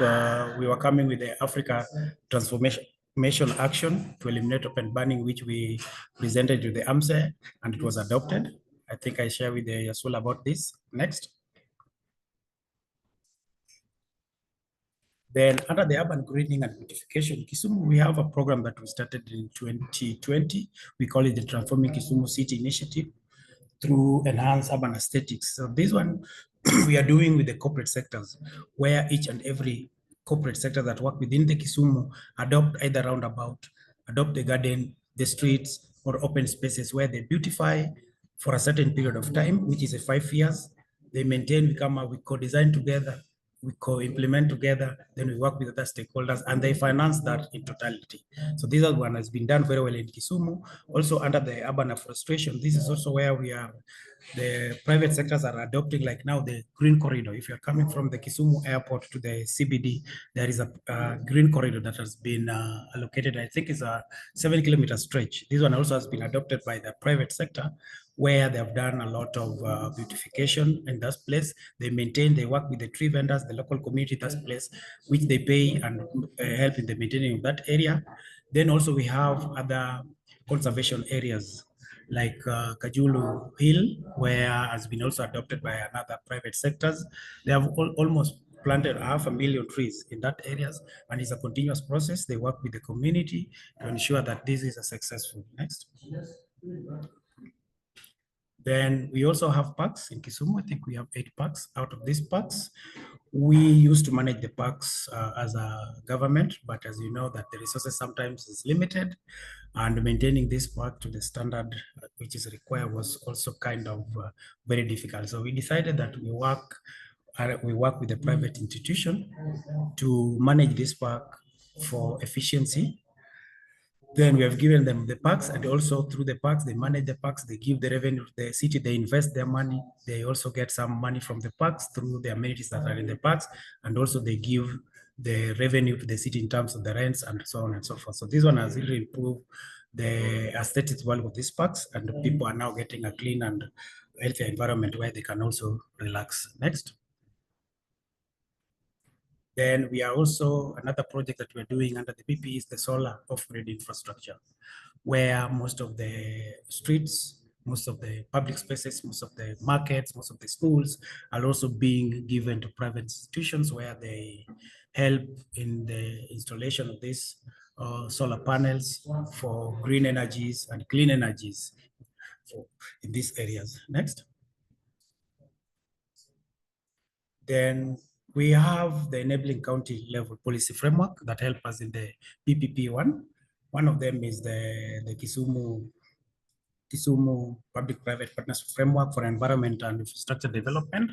we were coming with the Africa transformation action to eliminate open burning, which we presented to the AMSE, and it was adopted. I think I share with the Yasula about this. Next. Then under the urban greening and beautification, Kisumu, we have a program that we started in 2020. We call it the Transforming Kisumu City Initiative through enhanced urban aesthetics. So this one we are doing with the corporate sectors, where each and every corporate sector that work within the Kisumu adopt either roundabout, adopt the garden, the streets, or open spaces where they beautify for a certain period of time, which is 5 years. They maintain, we come up, we co-design together, we co-implement together, then we work with other stakeholders, and they finance that in totality. So this one has been done very well in Kisumu. Also under the urban afforestation, this is also where we are, the private sectors are adopting, like now the green corridor. If you're coming from the Kisumu airport to the CBD, there is a green corridor that has been allocated. I think it's a 7-kilometer stretch. This one also has been adopted by the private sector, where they have done a lot of beautification in that place. They maintain, they work with the tree vendors, the local community, that place, which they pay and help in the maintaining of that area. Then also we have other conservation areas like Kajulu Hill, where has been also adopted by another private sectors. They have almost planted 500,000 trees in that areas, and it's a continuous process. They work with the community to ensure that this is a successful. Next. Then we also have parks in Kisumu. I think we have 8 parks. Out of these parks, we used to manage the parks as a government, but as you know that the resources sometimes is limited, and maintaining this park to the standard which is required was also kind of very difficult. So we decided that we work with a private institution to manage this park for efficiency. Then we have given them the parks, and also through the parks, they manage the parks, they give the revenue to the city, they invest their money, they also get some money from the parks through the amenities that are in the parks, and also they give the revenue to the city in terms of the rents and so on and so forth. So this one has really improved the aesthetics value of these parks, and people are now getting a clean and healthy environment where they can also relax. Next. Then we are also, another project that we're doing under the PP is the solar off-grid infrastructure, where most of the streets, most of the public spaces, most of the markets, most of the schools are also being given to private institutions, where they help in the installation of these solar panels for green energies and clean energies in these areas. Next. Then we have the enabling county level policy framework that help us in the PPP one. One of them is the Kisumu Public-Private Partnership Framework for Environment and Infrastructure Development.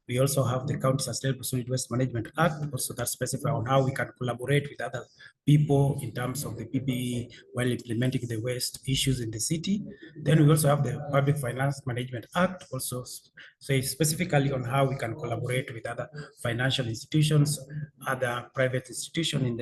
We also have the County Sustainable Solid Waste Management Act, also that specify on how we can collaborate with other people in terms of the PPE while implementing the waste issues in the city. Then we also have the Public Finance Management Act, also say specifically on how we can collaborate with other financial institutions, other private institutions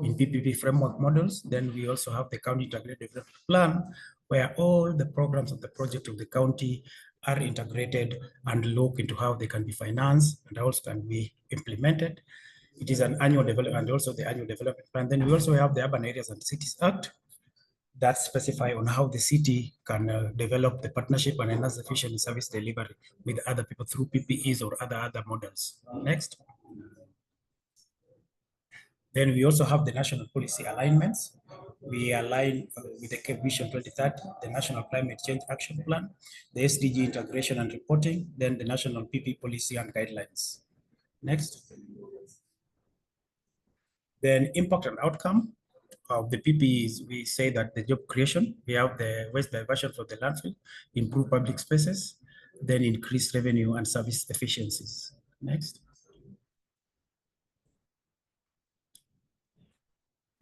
in PPP framework models. Then we also have the County Integrated Development Plan, where all the programs of the project of the county are integrated and look into how they can be financed and also can be implemented. It is an annual development, and also the annual development plan. Then we also have the Urban Areas and Cities Act that specify on how the city can develop the partnership and enhance efficient service delivery with other people through PPEs or other models. Next. Then we also have the national policy alignments. We align with the Vision 2030, the National Climate Change Action Plan, the SDG integration and reporting, then the national PP policy and guidelines. Next. Then impact and outcome of the PPs, we say that the job creation, we have the waste diversion from the landfill, improve public spaces, then increase revenue and service efficiencies. Next.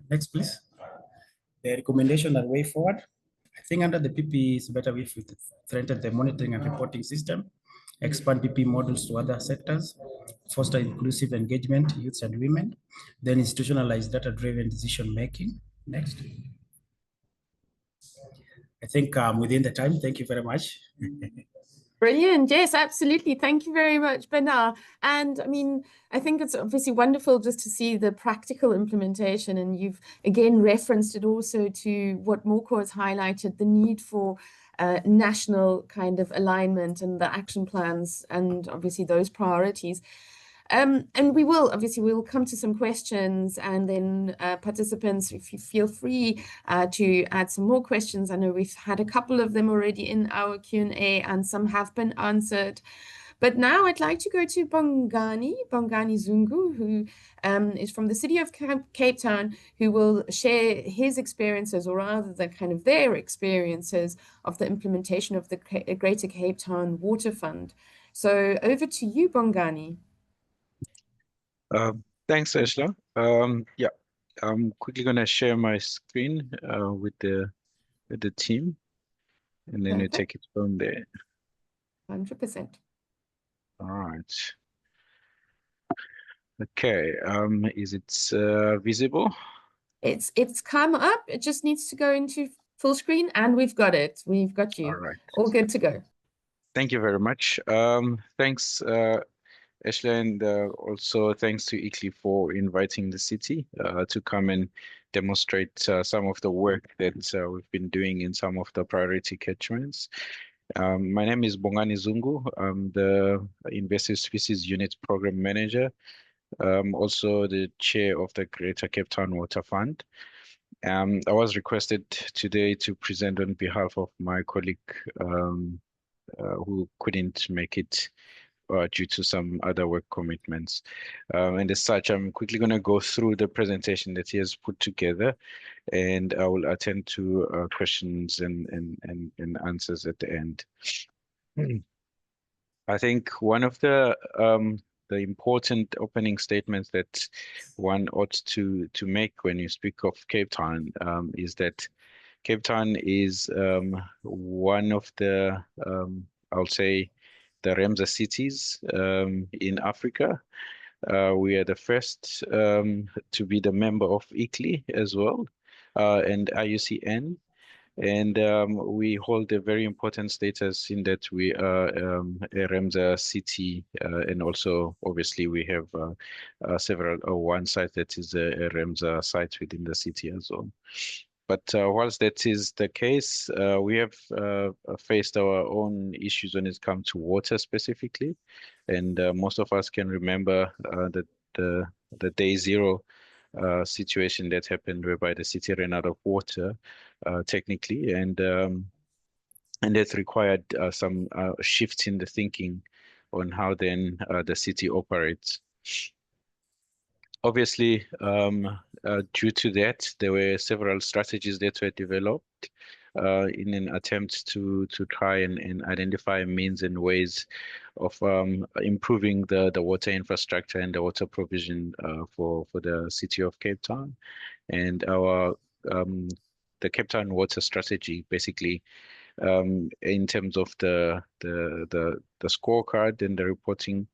Next, please. The recommendation and way forward. I think under the PP is better if we strengthen the monitoring and reporting system, expand PP models to other sectors, foster inclusive engagement, youths and women, then institutionalize data-driven decision making. Next. I think I'm within the time. Thank you very much. Brilliant. Yes, absolutely. Thank you very much, Benar. And I mean, I think it's obviously wonderful just to see the practical implementation. And you've again referenced it also to what Morko has highlighted, the need for national kind of alignment and the action plans and obviously those priorities. And we'll come to some questions, and then participants, if you feel free to add some more questions. I know we've had a couple of them already in our Q&A, and some have been answered. But now I'd like to go to Bongani Zungu, who is from the city of Cape Town, who will share his experiences, or rather the kind of their experiences of the implementation of the Greater Cape Town Water Fund. So over to you, Bongani. Thanks, Ashla. Yeah, I'm quickly going to share my screen with the team, and then we take it from there. 100%. All right. Okay. Is it visible? It's come up. It just needs to go into full screen, and we've got it. We've got you. All right. All good to go. Thank you very much. Thanks, Ashley, and also thanks to ICLEI for inviting the city to come and demonstrate some of the work that we've been doing in some of the priority catchments. My name is Bongani Zungu. I'm the Invasive Species Unit Program Manager. Also the chair of the Greater Cape Town Water Fund. I was requested today to present on behalf of my colleague who couldn't make it due to some other work commitments. And as such, I'm quickly going to go through the presentation that he has put together, and I will attend to questions and answers at the end. I think one of the important opening statements that one ought to make when you speak of Cape Town is that Cape Town is one of the, I'll say, the Ramsar cities in Africa. We are the first to be the member of ICLEI as well, and IUCN. And we hold a very important status in that we are a Ramsar city, and also obviously we have one site that is a Ramsar site within the city as well. But whilst that is the case, we have faced our own issues when it comes to water specifically, and most of us can remember the day zero situation that happened whereby the city ran out of water, technically, and that required some shifts in the thinking on how then the city operates. Obviously, due to that, there were several strategies that were developed in an attempt to try and identify means and ways of improving the water infrastructure and the water provision for the city of Cape Town. And our the Cape Town water strategy, basically, in terms of the scorecard and the reporting,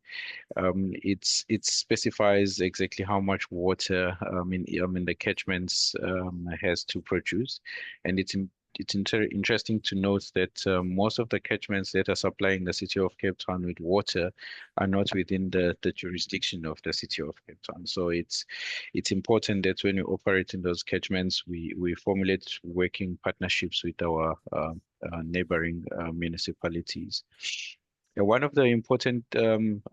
it specifies exactly how much water in the catchments has to produce, and it's interesting to note that most of the catchments that are supplying the city of Cape Town with water are not within the jurisdiction of the city of Cape Town. So it's important that when we operate in those catchments, we formulate working partnerships with our neighboring municipalities. One of the important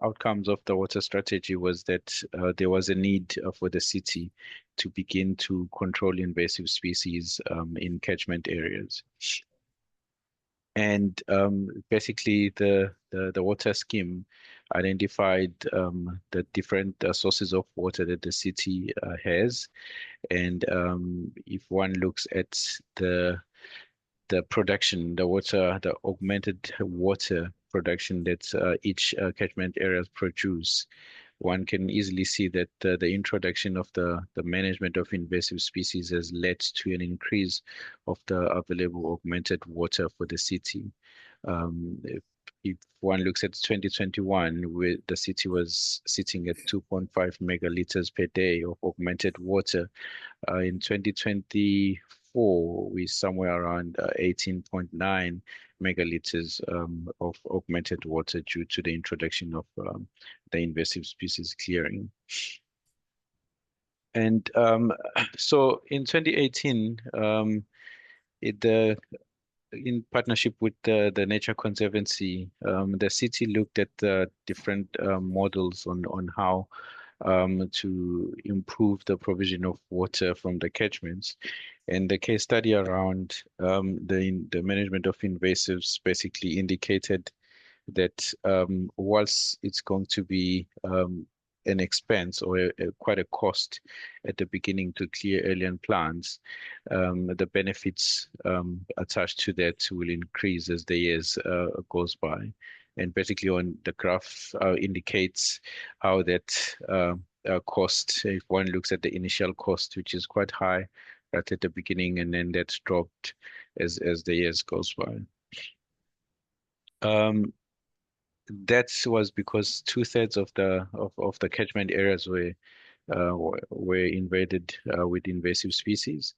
outcomes of the water strategy was that there was a need for the city to begin to control invasive species in catchment areas. And basically, the water scheme identified the different sources of water that the city has. And if one looks at the production, the augmented water production that each catchment areas produce, one can easily see that the introduction of the management of invasive species has led to an increase of the available augmented water for the city. If one looks at 2021, where the city was sitting at 2.5 megaliters per day of augmented water, in 2024, 2024, we're somewhere around 18.9 megaliters of augmented water due to the introduction of the invasive species clearing. And so in 2018, in partnership with the Nature Conservancy, the city looked at different models on how to improve the provision of water from the catchments. And the case study around the management of invasives basically indicated that whilst it's going to be an expense or quite a cost at the beginning to clear alien plants, the benefits attached to that will increase as the years goes by. And basically on the graph indicates how that cost, if one looks at the initial cost, which is quite high right at the beginning, and then that's dropped as the years goes by. That was because 2/3 of the catchment areas were invaded with invasive species,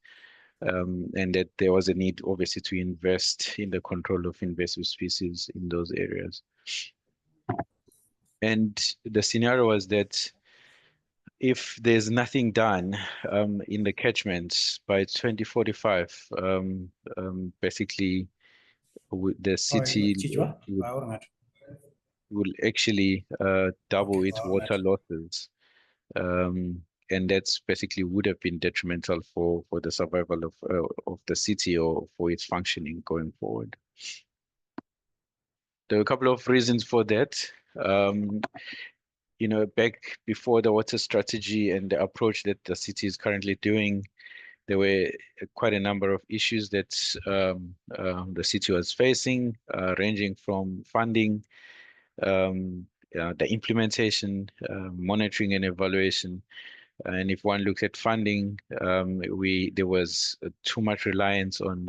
and that there was a need, obviously, to invest in the control of invasive species in those areas. And the scenario was that if there's nothing done in the catchments by 2045, basically the city will actually double its water losses. And that's basically would have been detrimental for the survival of the city or for its functioning going forward. There are a couple of reasons for that. Back before the water strategy and the approach that the city is currently doing, there were quite a number of issues that the city was facing, ranging from funding, the implementation, monitoring and evaluation. And if one looks at funding, there was too much reliance on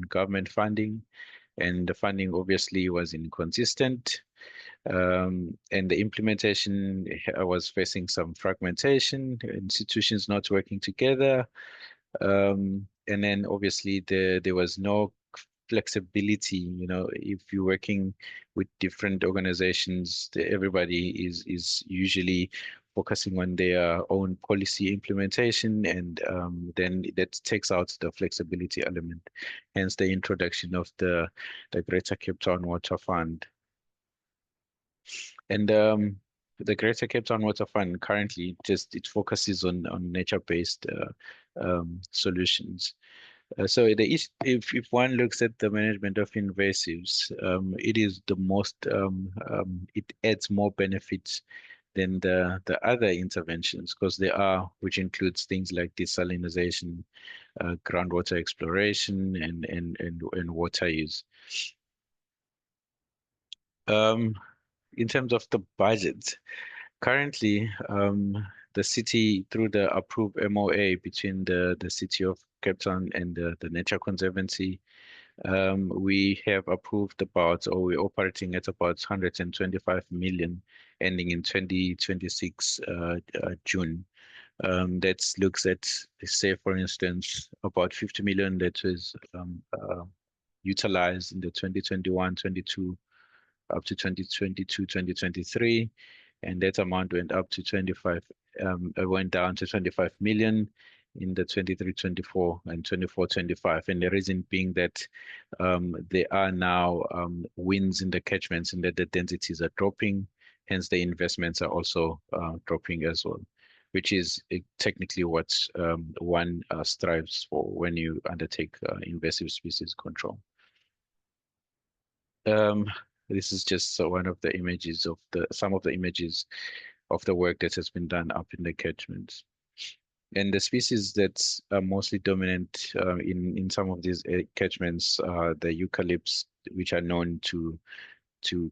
government funding, and the funding obviously was inconsistent. And the implementation was facing some fragmentation, institutions not working together. And then obviously there was no flexibility. If you're working with different organizations, everybody is usually focusing on their own policy implementation, and then that takes out the flexibility element, hence the introduction of the Greater Cape Town Water Fund. And the Greater Cape Town Water Fund currently it focuses on nature-based solutions. So if one looks at the management of invasives, it is the most, it adds more benefits than the other interventions, because which includes things like desalinization, groundwater exploration, and water use. In terms of the budget, currently, the city, through the approved MOA between the City of Cape Town and the Nature Conservancy, we have approved we're operating at about 125 million, ending in 2026 June. That looks at, say, for instance, about 50 million that was utilized in the 2021-22 up to 2022-2023, and that amount went down to 25 million in the 23-24 and 24-25. And the reason being that there are now winds in the catchments and that the densities are dropping, hence the investments are also dropping as well, which is technically what one strives for when you undertake invasive species control. This is just one of the images of some of the images of the work that has been done up in the catchments. And the species that are mostly dominant in some of these catchments are the eucalypts, which are known to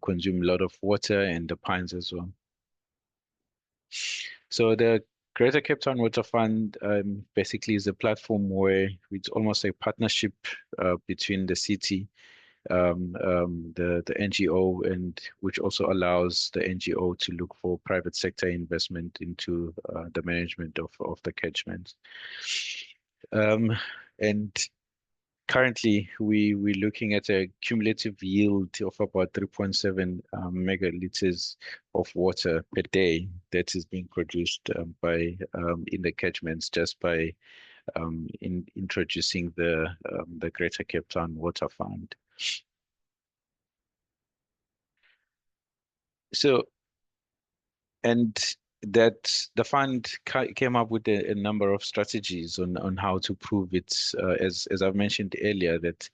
consume a lot of water, and the pines as well. So the Greater Cape Town Water Fund basically is a platform where it's almost a partnership between the city, the NGO, and which also allows the NGO to look for private sector investment into the management of the catchments. And currently, we're looking at a cumulative yield of about 3.7 megaliters of water per day that is being produced by in the catchments just by introducing the Greater Cape Town Water Fund. So, and that the fund came up with a number of strategies on how to prove it. As I've mentioned earlier, that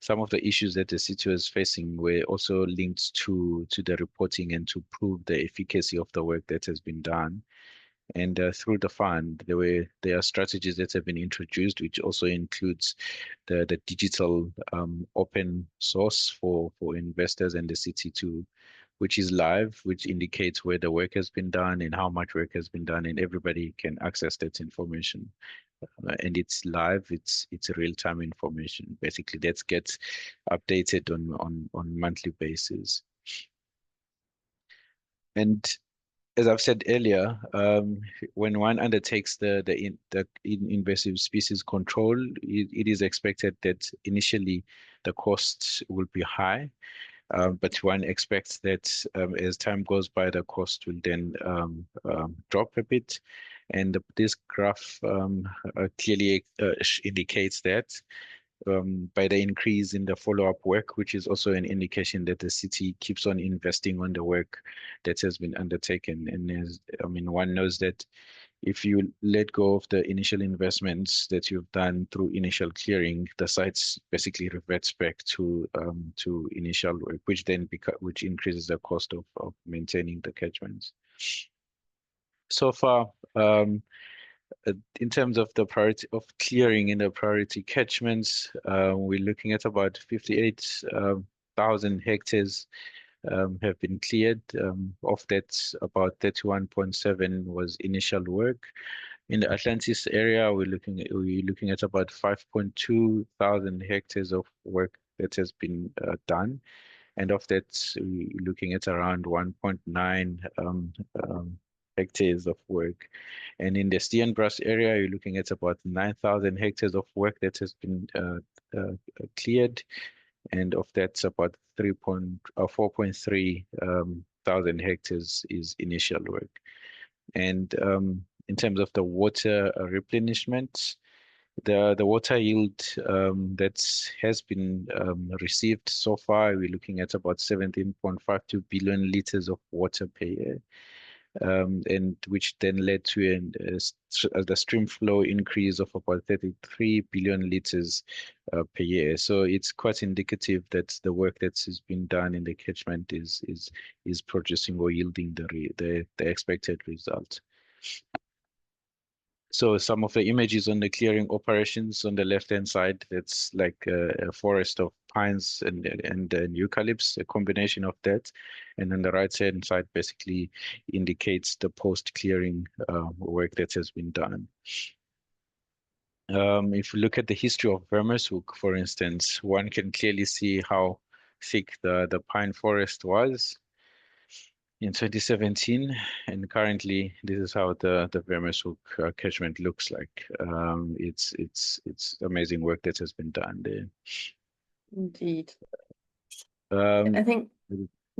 some of the issues that the city was facing were also linked to the reporting and to prove the efficacy of the work that has been done. And through the fund, there are strategies that have been introduced, which also includes the digital open source for investors and the city to, which is live, which indicates where the work has been done and how much work has been done, and everybody can access that information. And it's live, it's real-time information. Basically, that gets updated on monthly basis. And as I've said earlier, when one undertakes the invasive species control, it is expected that initially the costs will be high, but one expects that as time goes by, the cost will then drop a bit. And this graph clearly indicates that by the increase in the follow-up work, which is also an indication that the city keeps on investing on the work that has been undertaken. And as, I mean, one knows that if you let go of the initial investments that you've done through initial clearing, the sites basically reverts back to initial work, which then which increases the cost of maintaining the catchments. So far, in terms of the priority of clearing in the priority catchments, we're looking at about 58,000 hectares have been cleared. Of that, about 31.7 was initial work. In the Atlantis area, we're looking at about 5.2 thousand hectares of work that has been done. And of that, we're looking at around 1.9 hectares of work. And in the Steenbras area, you're looking at about 9,000 hectares of work that has been cleared. And of that, about 4.3 thousand hectares is initial work. And in terms of the water replenishment, the water yield that has been received so far, we're looking at about 17.52 billion liters of water per year. And which then led to the stream flow increase of about 33 billion liters per year. So it's quite indicative that the work that has been done in the catchment is producing or yielding the expected result. So some of the images on the clearing operations on the left-hand side, that's like a forest of pines and eucalypts, a combination of that. And on the right-hand side basically indicates the post-clearing work that has been done. If you look at the history of Vermeershoek, for instance, one can clearly see how thick the pine forest was in 2017, and currently this is how the Vermeershoek catchment looks like. It's amazing work that has been done there. Indeed. I think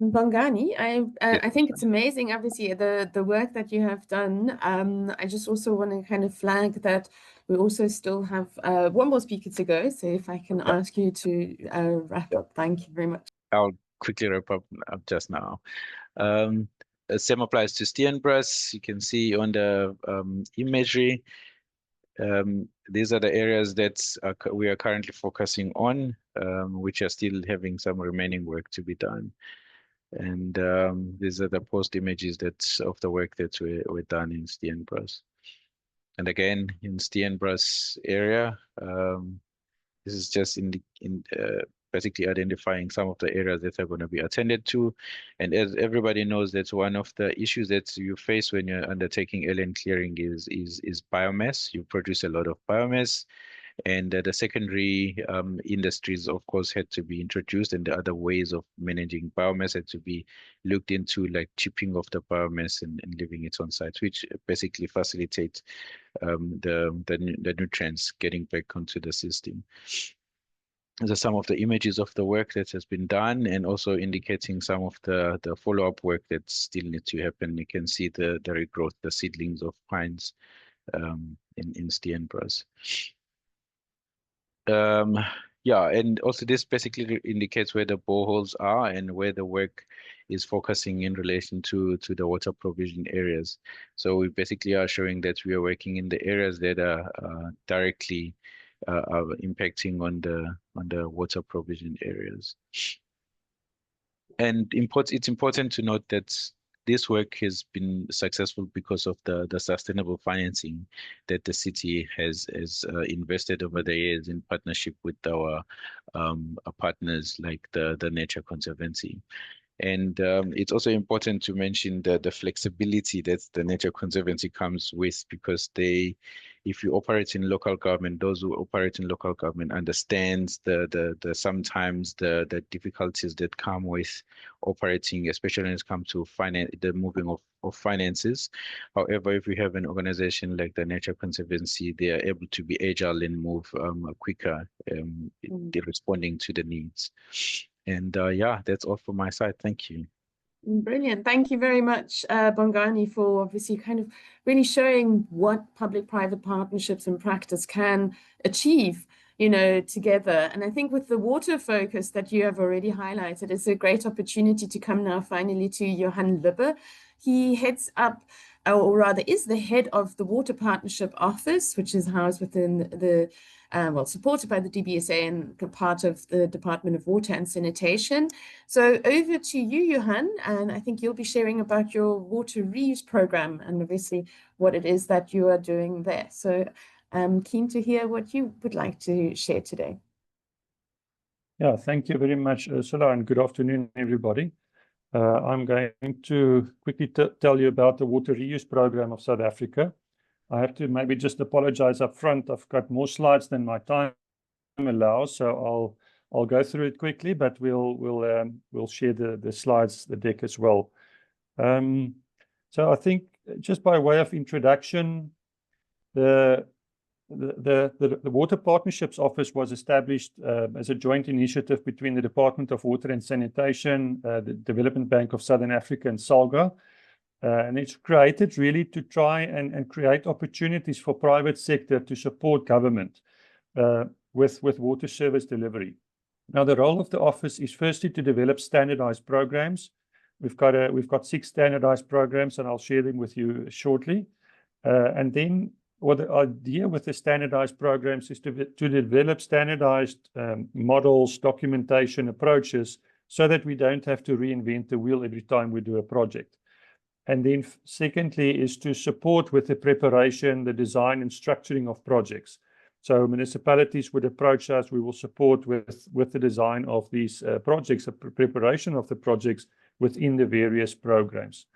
Bongani, I think it's amazing, obviously, the work that you have done. I just also want to kind of flag that we also still have one more speaker to go. So if I can ask you to wrap up, thank you very much. I'll quickly wrap up just now. Same applies to Steenbras. You can see on the imagery, these are the areas that we are currently focusing on, which are still having some remaining work to be done. And these are the post images of the work that were done in Steenbras. And again, in Steenbras area, this is just basically identifying some of the areas that are going to be attended to. And as everybody knows, that's one of the issues that you face when you're undertaking land clearing is biomass. You produce a lot of biomass. And the secondary industries, of course, had to be introduced, and the other ways of managing biomass had to be looked into, like chipping off the biomass and leaving it on site, which basically facilitates the nutrients getting back onto the system. These are some of the images of the work that has been done, and also indicating some of the follow-up work that still needs to happen. You can see the regrowth, the seedlings of pines in Steenbos. Yeah, and also this basically indicates where the boreholes are and where the work is focusing in relation to the water provision areas. So we basically are showing that we are working in the areas that are directly are impacting on the water provision areas. And it's important to note that this work has been successful because of the sustainable financing that the city has invested over the years in partnership with our partners like the Nature Conservancy. And it's also important to mention the flexibility that the Nature Conservancy comes with, because if you operate in local government, those who operate in local government understands sometimes the difficulties that come with operating, especially when it comes to the moving of finances. However, if we have an organization like the Nature Conservancy, they are able to be agile and move quicker, responding to the needs. And yeah, that's all from my side. Thank you. Brilliant. Thank you very much, Bongani, for obviously kind of really showing what public-private partnerships in practice can achieve, you know, together. And I think with the water focus that you have already highlighted, it's a great opportunity to come now finally to Johan Lubbe. He heads up, or rather is the head of the Water Partnership Office, which is housed within the well, supported by the DBSA and part of the Department of Water and Sanitation. So over to you, Johan, and I think you'll be sharing about your water reuse program and obviously what it is that you are doing there. So I'm keen to hear what you would like to share today. Yeah, thank you very much, Ursula, and good afternoon, everybody. I'm going to quickly tell you about the water reuse program of South Africa. I have to maybe just apologize up front. I've got more slides than my time allows, so I'll go through it quickly, but we'll share the slides, the deck as well. So I think just by way of introduction, the Water Partnerships Office was established as a joint initiative between the Department of Water and Sanitation, the Development Bank of Southern Africa, and SALGA. And it's created really to try and create opportunities for private sector to support government with water service delivery. Now, the role of the office is firstly to develop standardized programs. We've got 6 standardized programs, and I'll share them with you shortly. And then what the idea with the standardized programs is to develop standardized models, documentation, approaches, so that we don't have to reinvent the wheel every time we do a project. And then secondly is to support with the preparation, the design and structuring of projects. So municipalities would approach us, we will support with the design of these projects, the preparation of the projects within the various programs.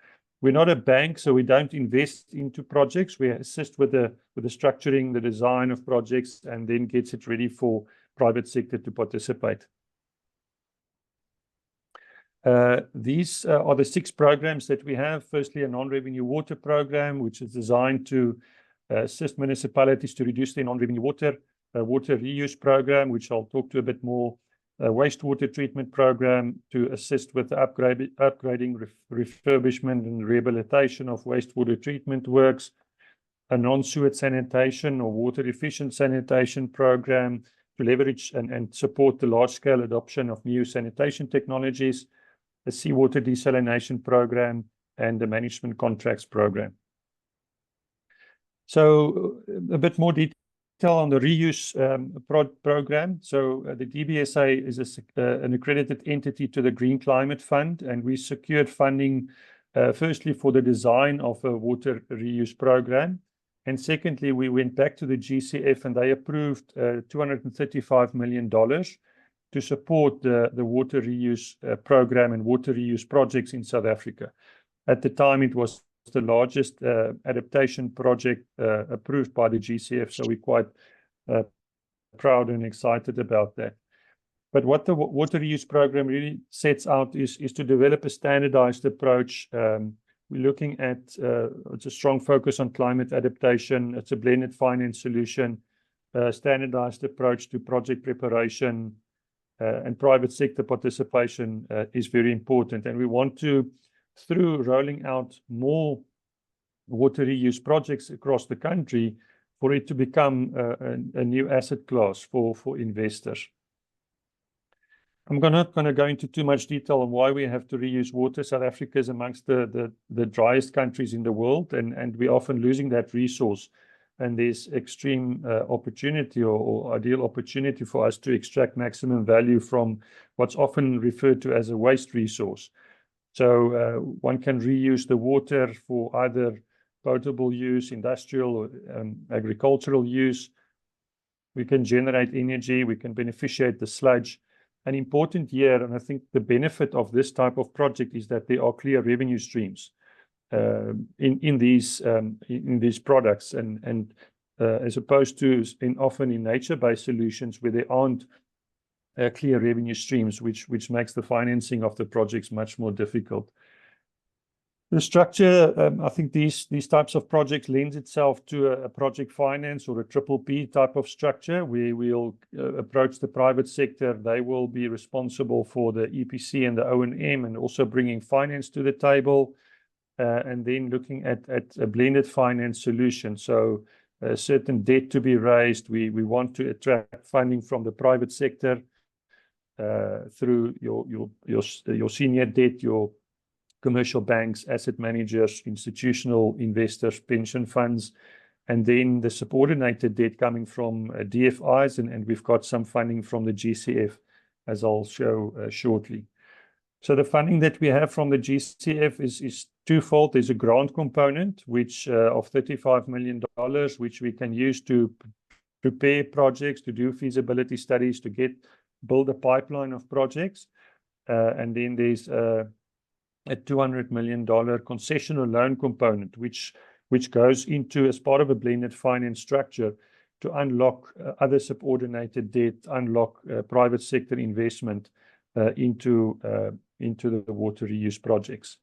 We're not a bank, so we don't invest into projects. We assist with the structuring, the design of projects, and then gets it ready for private sector to participate. These are the 6 programs that we have. Firstly, a non-revenue water program, which is designed to assist municipalities to reduce their non-revenue water. A water reuse program, which I'll talk to a bit more. A wastewater treatment program to assist with the upgrading, refurbishment and rehabilitation of wastewater treatment works. A non-sewage sanitation or water efficient sanitation program to leverage and support the large-scale adoption of new sanitation technologies. A seawater desalination program, and the management contracts program. So a bit more detail on the reuse program. So the DBSA is an accredited entity to the Green Climate Fund, and we secured funding firstly for the design of a water reuse program. And secondly, we went back to the GCF and they approved $235 million to support the water reuse program and water reuse projects in South Africa. At the time, it was the largest adaptation project approved by the GCF, so we're quite proud and excited about that. But what the water reuse program really sets out is to develop a standardized approach. We're looking at it's a strong focus on climate adaptation. It's a blended finance solution, standardized approach to project preparation, and private sector participation is very important. And we want to, through rolling out more water reuse projects across the country, for it to become a new asset class for investors. I'm not going to go into too much detail on why we have to reuse water. South Africa is amongst the driest countries in the world, and we're often losing that resource. And there's extreme opportunity or ideal opportunity for us to extract maximum value from what's often referred to as a waste resource. So one can reuse the water for either potable use, industrial or agricultural use. We can generate energy, we can beneficiate the sludge. An important here, and I think the benefit of this type of project is that there are clear revenue streams in these products, and as opposed to often in nature-based solutions where there aren't clear revenue streams, which makes the financing of the projects much more difficult. The structure, I think these types of projects lends itself to a project finance or a PPP type of structure where we'll approach the private sector. They will be responsible for the EPC and the O&M and also bringing finance to the table, and then looking at a blended finance solution. So a certain debt to be raised. We want to attract funding from the private sector through your senior debt, your commercial banks, asset managers, institutional investors, pension funds, and then the subordinated debt coming from DFIs, and we've got some funding from the GCF, as I'll show shortly. So the funding that we have from the GCF is twofold. There's a grant component, which of $35 million, which we can use to prepare projects, to do feasibility studies, to build a pipeline of projects. And then there's a $200 million concessional loan component, which goes into as part of a blended finance structure to unlock other subordinated debt, unlock private sector investment into the water reuse projects.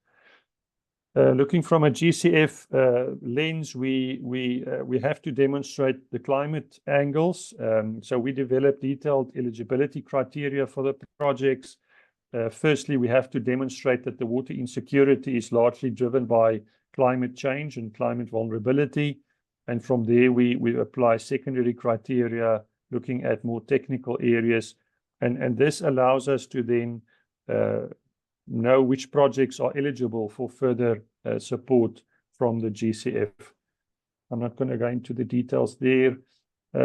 Looking from a GCF lens, we have to demonstrate the climate angles. So we develop detailed eligibility criteria for the projects. Firstly, we have to demonstrate that the water insecurity is largely driven by climate change and climate vulnerability. And from there, we apply secondary criteria, looking at more technical areas. And this allows us to then know which projects are eligible for further support from the GCF. I'm not going to go into the details there.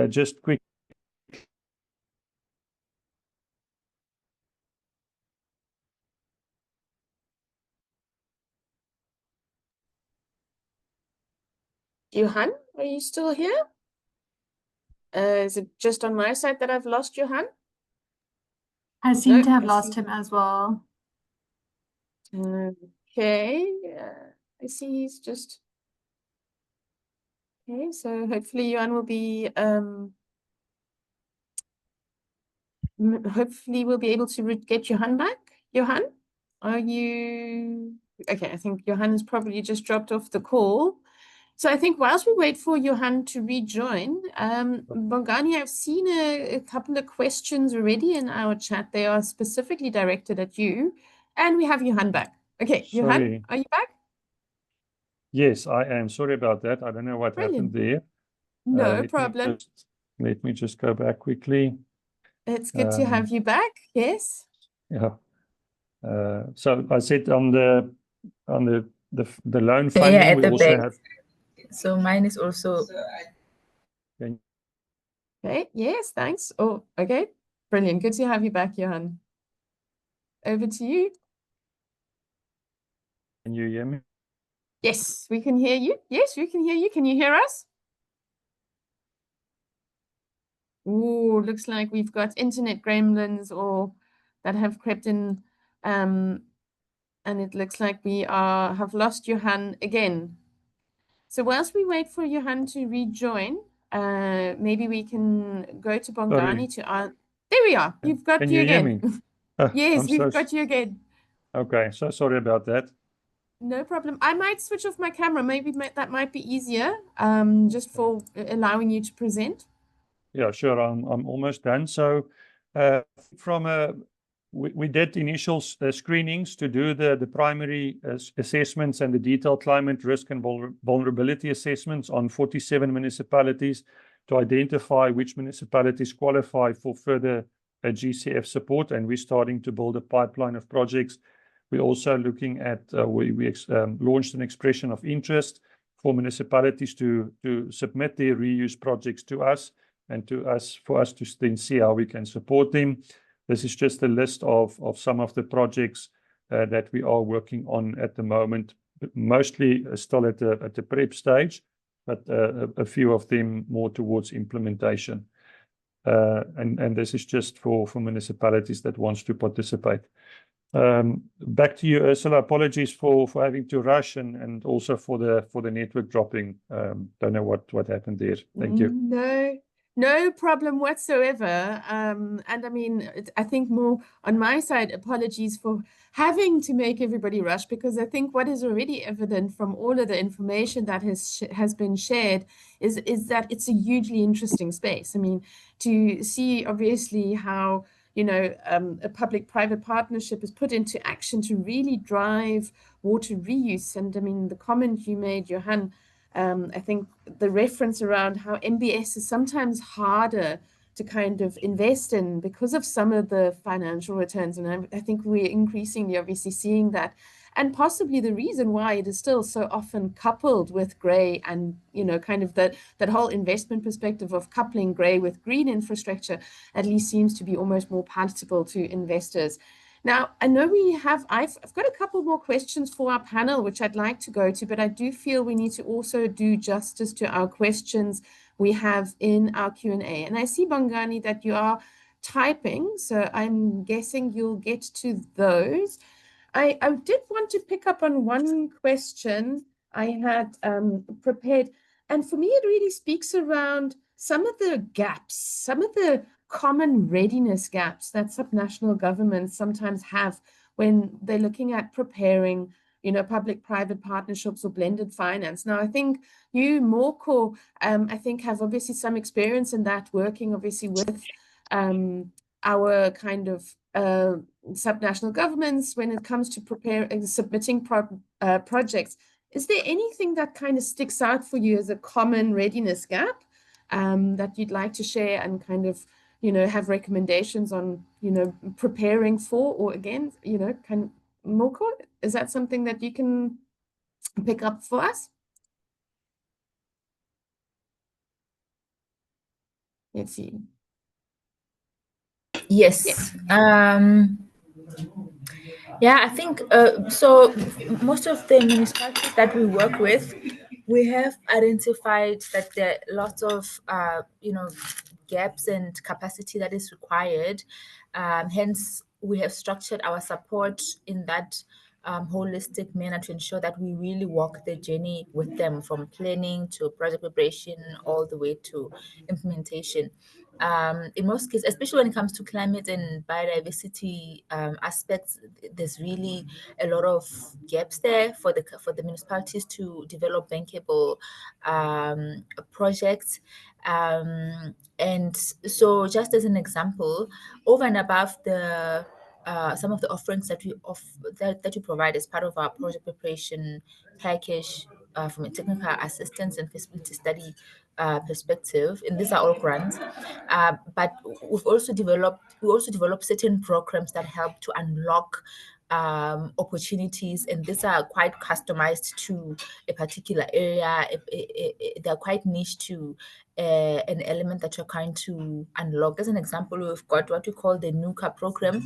Just quick. Johan, are you still here? Is it just on my side that I've lost Johan? I seem to have lost him as well. Okay, I see he's just... Okay, so hopefully Johan will be... hopefully we'll be able to get Johan back. Johan, are you... Okay, I think Johan has probably just dropped off the call. So I think whilst we wait for Johan to rejoin, Bongani, I've seen a couple of questions already in our chat. They are specifically directed at you, and we have Johan back. Okay, Sorry. Johan, are you back? Yes, I am. Sorry about that. I don't know what happened there. No problem. Let me just go back quickly. It's good to have you back. Yes. Yeah. So I said on the loan funding, yeah, we also have. So mine is also. Okay. Yes. Thanks. Oh, okay. Brilliant. Good to have you back, Johan. Over to you. Can you hear me? Yes, we can hear you. Yes, we can hear you. Can you hear us? Ooh, looks like we've got internet gremlins or that have crept in, and it looks like we have lost Johan again. So whilst we wait for Johan to rejoin, maybe we can go to Sorry. Bongani to there we are. You've got Can you you hear again. me? Yes, I'm we've so got you again. okay. So sorry about that. No problem. I might switch off my camera. Maybe that might be easier, just for allowing you to present. Yeah, sure. I'm almost done. So, from we did initial screenings to do the primary assessments and the detailed climate risk and vulnerability assessments on 47 municipalities to identify which municipalities qualify for further GCF support, and we're starting to build a pipeline of projects. We're also looking at we launched an expression of interest for municipalities to submit their reuse projects to us, and for us to then see how we can support them. This is just a list of some of the projects that we are working on at the moment, mostly still at the prep stage, but a few of them more towards implementation. And this is just for municipalities that wants to participate. Back to you, Ursula. Apologies for having to rush and also for the network dropping. Don't know what happened there. Thank you. No problem whatsoever. And I mean, I think more on my side, apologies for having to make everybody rush, because I think what is already evident from all of the information that has been shared is that it's a hugely interesting space. I mean, to see obviously how, you know, a public-private partnership is put into action to really drive water reuse. And I mean, the comment you made, Johan, I think the reference around how MBS is sometimes harder to kind of invest in because of some of the financial returns. And I think we're increasingly obviously seeing that. And possibly the reason why it is still so often coupled with grey and, you know, kind of that whole investment perspective of coupling grey with green infrastructure at least seems to be almost more palatable to investors. Now, I know I've got a couple more questions for our panel, which I'd like to go to, but I do feel we need to also do justice to our questions we have in our Q&A. And I see, Bongani, that you are typing, so I'm guessing you'll get to those. I did want to pick up on one question I had prepared, and for me, it really speaks around some of the gaps, some of the common readiness gaps that subnational governments sometimes have when they're looking at preparing, you know, public-private partnerships or blended finance. Now, I think you, Morko, I think have obviously some experience in that, working obviously with our kind of subnational governments when it comes to submitting projects. Is there anything that kind of sticks out for you as a common readiness gap that you'd like to share and kind of, you know, have recommendations on, you know, preparing for, or again, you know, Morko, is that something that you can pick up for us? Let's see. Yes. Yeah, I think so. Most of the municipalities that we work with, we have identified that there are lots of gaps and capacity that is required. Hence, we have structured our support in that holistic manner to ensure that we really walk the journey with them, from planning to project preparation all the way to implementation. In most cases, especially when it comes to climate and biodiversity aspects, there's really a lot of gaps there for the municipalities to develop bankable projects. And so, just as an example, over and above the some of the offerings that we provide as part of our project preparation package, from a technical assistance and feasibility study perspective, and these are all grants. But we also develop certain programs that help to unlock opportunities, and these are quite customized to a particular area. They're quite niche to an element that you're trying to unlock. As an example, we've got what we call the NUCA program,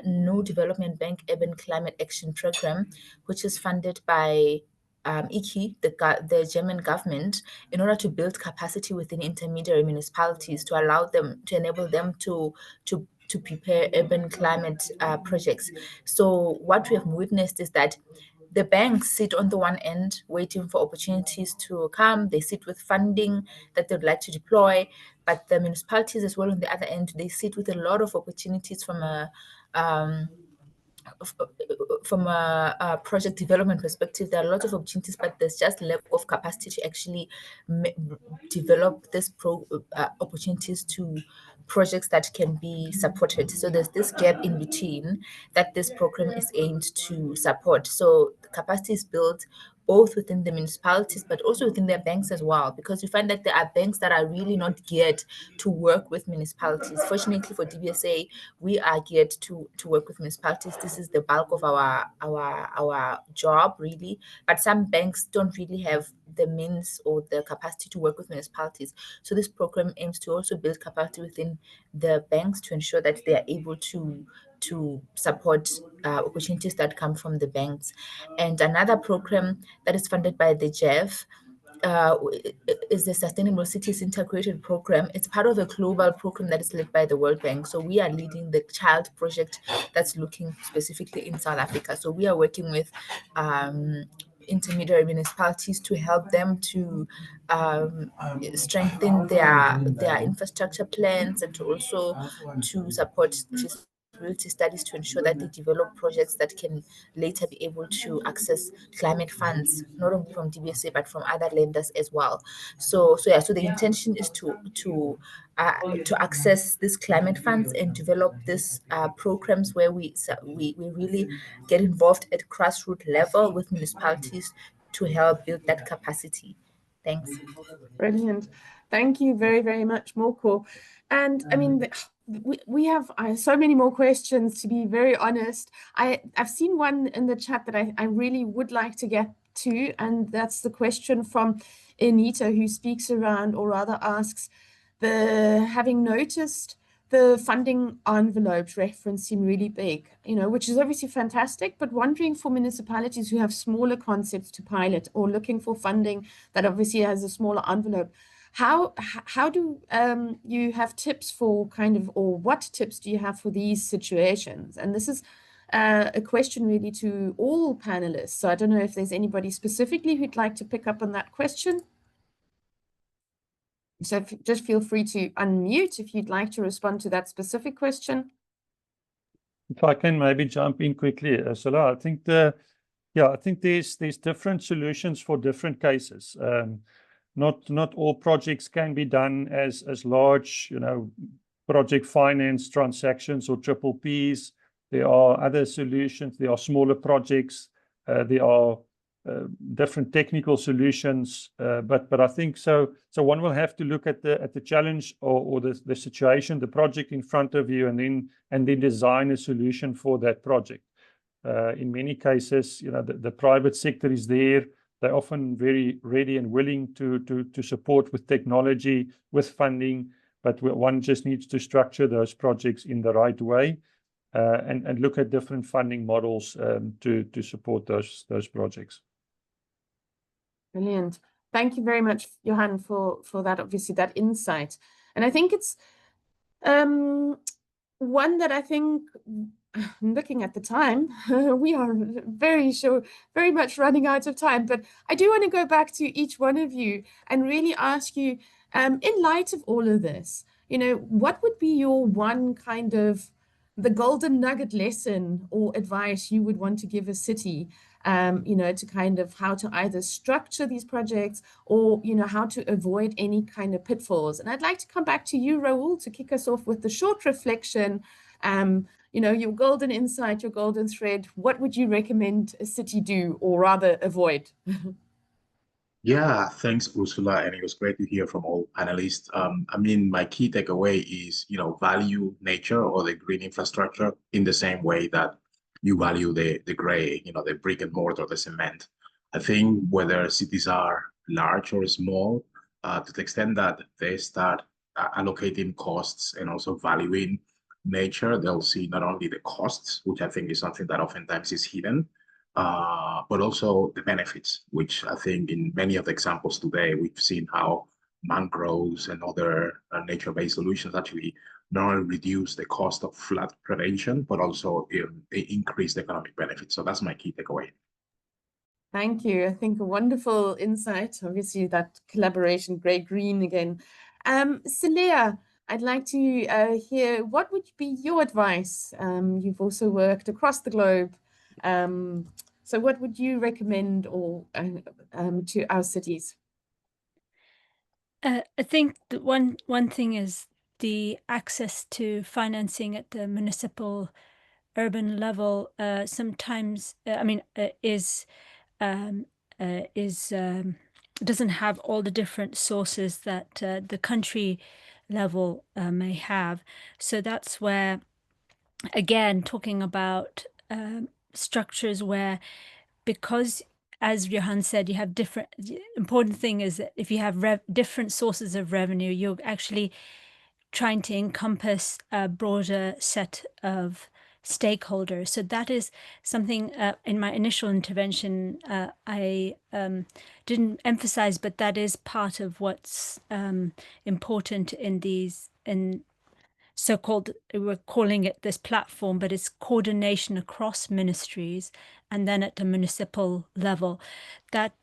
New Development Bank Urban Climate Action Program, which is funded by IKI, the German government, in order to build capacity within intermediary municipalities to enable them to prepare urban climate projects. So what we have witnessed is that the banks sit on the one end waiting for opportunities to come. They sit with funding that they'd like to deploy, but the municipalities as well on the other end, they sit with a lot of opportunities from a project development perspective. There are a lot of opportunities, but there's just lack of capacity to actually develop this opportunities to projects that can be supported. So there's this gap in between that this program is aimed to support. So the capacity is built both within the municipalities, but also within their banks as well, because you find that there are banks that are really not geared to work with municipalities. Fortunately for DBSA, we are geared to work with municipalities. This is the bulk of our job, really. But some banks don't really have the means or the capacity to work with municipalities. So this program aims to also build capacity within the banks to ensure that they are able to support opportunities that come from the banks. And another program that is funded by the GEF is the Sustainable Cities Integrated Program. It's part of a global program that is led by the World Bank. So we are leading the child project that's looking specifically in South Africa. So we are working with intermediary municipalities to help them to strengthen their infrastructure plans and to also to support feasibility studies to ensure that they develop projects that can later be able to access climate funds, not only from DBSA but from other lenders as well. So the intention is to access these climate funds and develop these programs where we really get involved at grassroots level with municipalities to help build that capacity. Thanks. Brilliant. Thank you very, very much, Moko. And I mean, we have so many more questions, to be very honest. I've seen one in the chat that I really would like to get to, and that's the question from Anita, who speaks around, or rather asks, having noticed the funding envelopes reference seem really big, which is obviously fantastic, but wondering for municipalities who have smaller concepts to pilot or looking for funding that obviously has a smaller envelope, how do you have tips for or what tips do you have for these situations? And this is a question really to all panelists. So I don't know if there's anybody specifically who'd like to pick up on that question. So just feel free to unmute if you'd like to respond to that specific question. If I can maybe jump in quickly, Ursula, I think there's different solutions for different cases. Not all projects can be done as large, project finance transactions or PPPs. There are other solutions. There are smaller projects. There are different technical solutions, but I think so one will have to look at the challenge or the situation, the project in front of you, and then design a solution for that project. In many cases, the private sector is there. They're often very ready and willing to support with technology, with funding, but one just needs to structure those projects in the right way and look at different funding models to support those projects. Brilliant. Thank you very much, Johan, for that, obviously, that insight. And I think it's one that I think, looking at the time, we are very much running out of time. But I do want to go back to each one of you and really ask you, in light of all of this, what would be your one the golden nugget lesson or advice you would want to give a city, to how to either structure these projects or, how to avoid any kind of pitfalls. And I'd like to come back to you, Raul, to kick us off with the short reflection. Your golden insight, your golden thread. What would you recommend a city do, or rather avoid? Yeah, thanks, Ursula, and it was great to hear from all panelists. My key takeaway is, value nature or the green infrastructure in the same way that you value the gray, the brick and mortar, the cement. I think whether cities are large or small, to the extent that they start allocating costs and also valuing nature, they'll see not only the costs, which I think is something that oftentimes is hidden, but also the benefits, which I think in many of the examples today, we've seen how mangroves and other nature-based solutions actually not only reduce the cost of flood prevention, but also increase the economic benefits. So that's my key takeaway. Thank you. I think a wonderful insight. Obviously, that collaboration, grey-green again. Celia, I'd like to hear what would be your advice? You've also worked across the globe. So what would you recommend or to our cities? I think that one thing is the access to financing at the municipal urban level sometimes doesn't have all the different sources that the country level may have. So that's where, again, talking about structures where, because as Johan said, you have different, the important thing is that if you have different sources of revenue, you're actually trying to encompass a broader set of stakeholders. So that is something in my initial intervention I didn't emphasize, but that is part of what's important in these, in so-called, we're calling it this platform, but it's coordination across ministries and then at the municipal level. That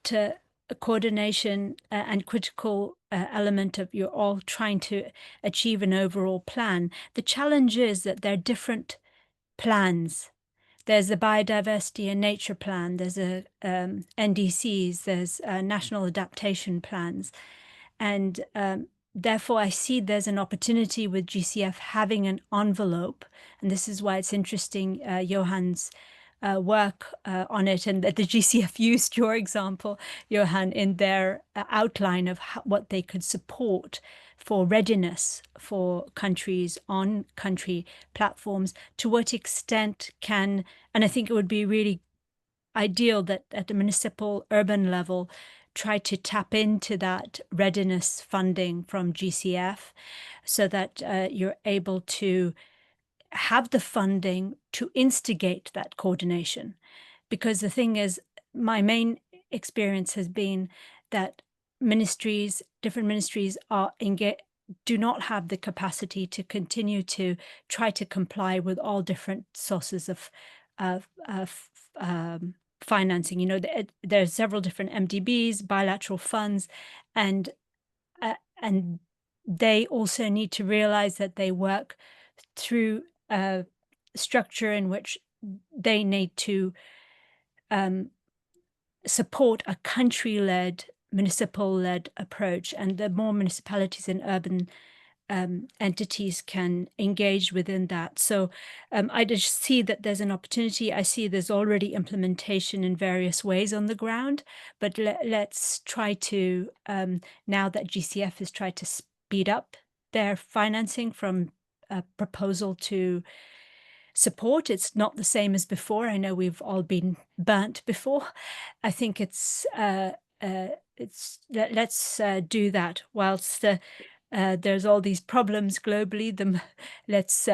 coordination and critical element of you're all trying to achieve an overall plan. The challenge is that there are different plans. There's the biodiversity and nature plan, there's a NDCs, there's national adaptation plans. And therefore, I see there's an opportunity with GCF having an envelope. And this is why it's interesting, Johan's work on it, and that the GCF used your example, Johan, in their outline of what they could support for readiness for countries on country platforms. To what extent can, and I think it would be really ideal that at the municipal urban level, try to tap into that readiness funding from GCF so that you're able to have the funding to instigate that coordination. Because the thing is, my main experience has been that ministries, different ministries do not have the capacity to continue to try to comply with all different sources of financing. You know, there are several different MDBs, bilateral funds, and they also need to realize that they work through a structure in which they need to support a country-led, municipal-led approach. And the more municipalities and urban entities can engage within that. So I just see that there's an opportunity. I see there's already implementation in various ways on the ground, but let's try to, now that GCF has tried to speed up their financing from a proposal to support, it's not the same as before. I know we've all been burnt before. I think let's do that whilst there's all these problems globally. Let's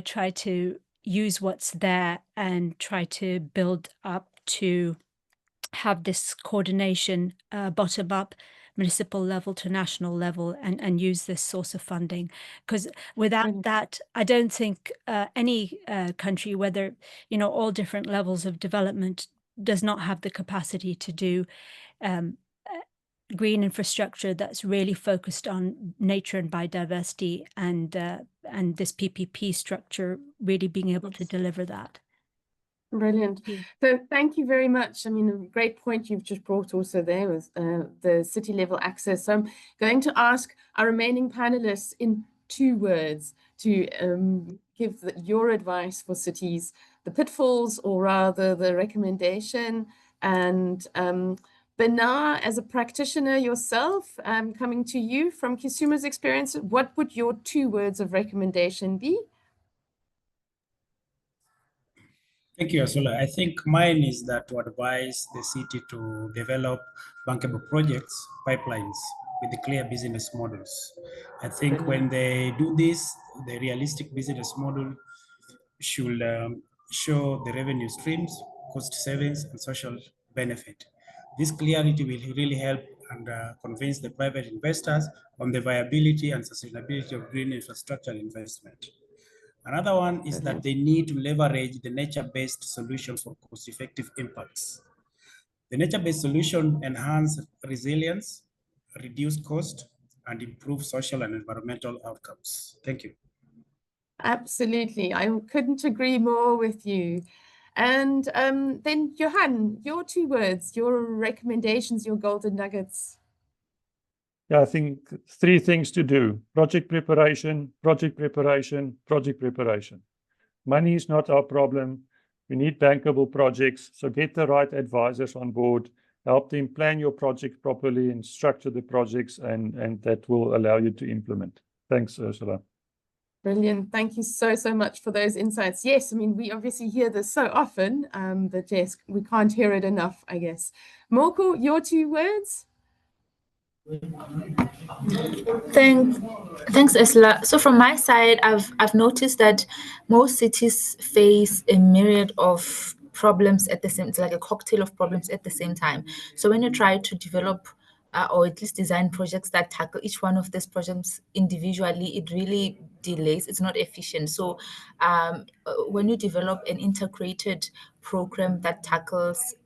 try to use what's there and try to build up to have this coordination bottom up, municipal level to national level, and use this source of funding. Because without that, I don't think any country, whether, you know, all different levels of development, does not have the capacity to do green infrastructure that's really focused on nature and biodiversity, and this PPP structure really being able to deliver that. Brilliant. So thank you very much. I mean, a great point you've just brought also there with the city level access. So I'm going to ask our remaining panelists in 2 words to give your advice for cities, the pitfalls, or rather the recommendation. And Benar, as a practitioner yourself, coming to you from Kisuma's experience, what would your 2 words of recommendation be? Thank you, Asula. I think mine is that to advise the city to develop bankable projects, pipelines with the clear business models. I think when they do this, the realistic business model should show the revenue streams, cost savings, and social benefit. This clarity will really help and convince the private investors on the viability and sustainability of green infrastructure investment. Another one is that they need to leverage the nature-based solutions for cost-effective impacts. The nature-based solution enhance resilience, reduce cost, and improve social and environmental outcomes. Thank you. Absolutely. I couldn't agree more with you. And then Johan, your 2 words, your recommendations, your golden nuggets. Yeah, I think 3 things to do: project preparation, project preparation, project preparation. Money is not our problem. We need bankable projects. So get the right advisors on board, help them plan your project properly and structure the projects, and that will allow you to implement. Thanks, Ursula. Brilliant. Thank you so, so much for those insights. Yes, I mean, we obviously hear this so often, but yes, we can't hear it enough, I guess. Moko, your 2 words? Thanks, Ursula. So from my side, I've noticed that most cities face a myriad of problems at the same. It's like a cocktail of problems at the same time. So when you try to develop or at least design projects that tackle each one of these problems individually, it really delays. It's not efficient. So when you develop an integrated program that tackles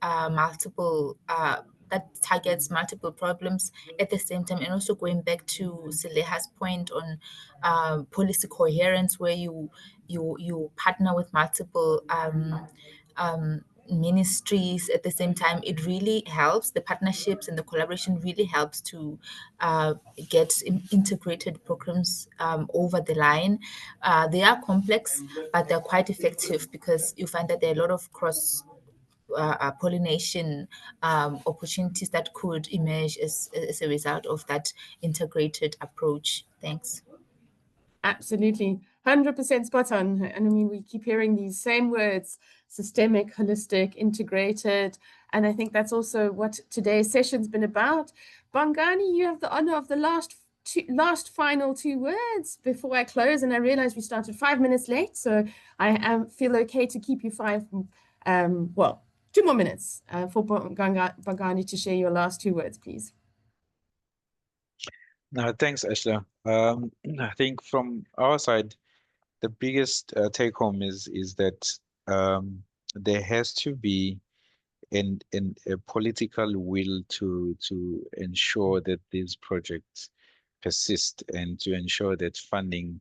that targets multiple problems at the same time, and also going back to Seleha's point on policy coherence, where you partner with multiple ministries at the same time, it really helps. The partnerships and the collaboration really helps to get integrated programs over the line. They are complex, but they're quite effective because you find that there are a lot of cross pollination opportunities that could emerge as a result of that integrated approach. Thanks. Absolutely. 100% spot on. And I mean, we keep hearing these same words: systemic, holistic, integrated. And I think that's also what today's session's been about. Bongani, you have the honor of the last final 2 words before I close. And I realize we started 5 minutes late, so I feel okay to keep you 2 more minutes for Bongani to share your last 2 words, please. No, thanks, Ashla. I think from our side, the biggest take home is that there has to be a political will to ensure that these projects persist, and to ensure that funding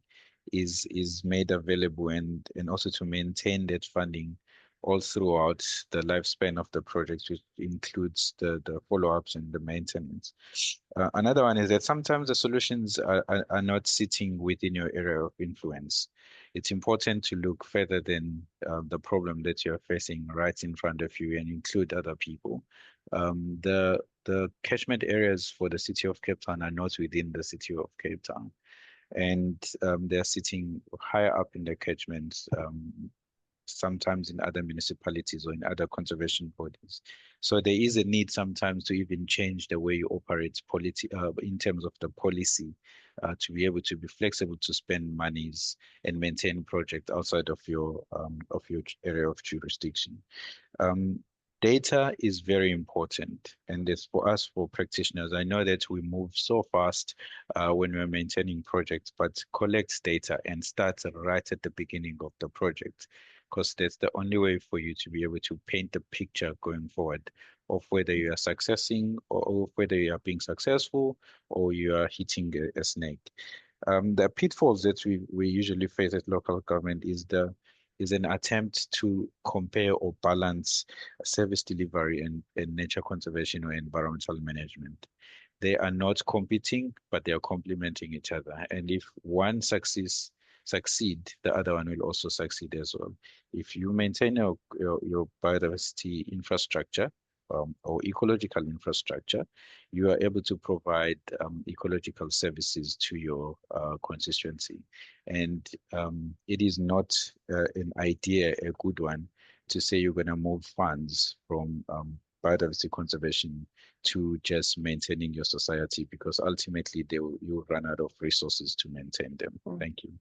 is made available, and also to maintain that funding all throughout the lifespan of the project, which includes the follow-ups and the maintenance. Another one is that sometimes the solutions are not sitting within your area of influence. It's important to look further than the problem that you're facing right in front of you and include other people. The catchment areas for the city of Cape Town are not within the city of Cape Town, and they're sitting higher up in the catchments, sometimes in other municipalities or in other conservation bodies. So there is a need sometimes to even change the way you operate in terms of the policy, to be able to be flexible to spend monies and maintain projects outside of your area of jurisdiction. Data is very important, and it's for us, for practitioners. I know that we move so fast when we're maintaining projects, but collect data and start right at the beginning of the project, because that's the only way for you to be able to paint the picture going forward of whether you are succeeding or whether you are being successful or you are hitting a snake. The pitfalls that we usually face at local government is an attempt to compare or balance service delivery and nature conservation or environmental management. They are not competing, but they are complementing each other. And if one succeed, the other one will also succeed as well. If you maintain your biodiversity infrastructure, or ecological infrastructure, you are able to provide ecological services to your constituency. And it is not an idea, a good one, to say you're going to move funds from biodiversity conservation to just maintaining your society, because ultimately you'll run out of resources to maintain them. Thank you.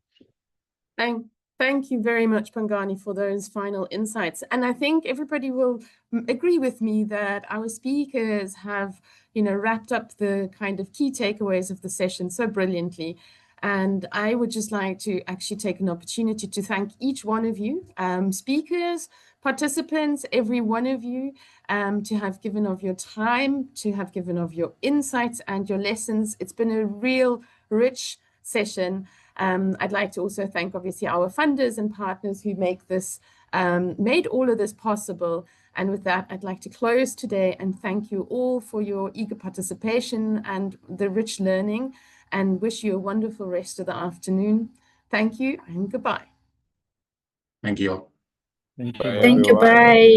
Thank you very much, Bongani, for those final insights. And I think everybody will agree with me that our speakers have, wrapped up the kind of key takeaways of the session so brilliantly. And I would just like to actually take an opportunity to thank each one of you, speakers, participants, every one of you, to have given of your time, to have given of your insights and your lessons. It's been a real rich session. I'd like to also thank obviously our funders and partners who make this, made all of this possible. And with that, I'd like to close today and thank you all for your eager participation and the rich learning, and wish you a wonderful rest of the afternoon. Thank you and goodbye. Thank you. Thank you. Thank you. Bye.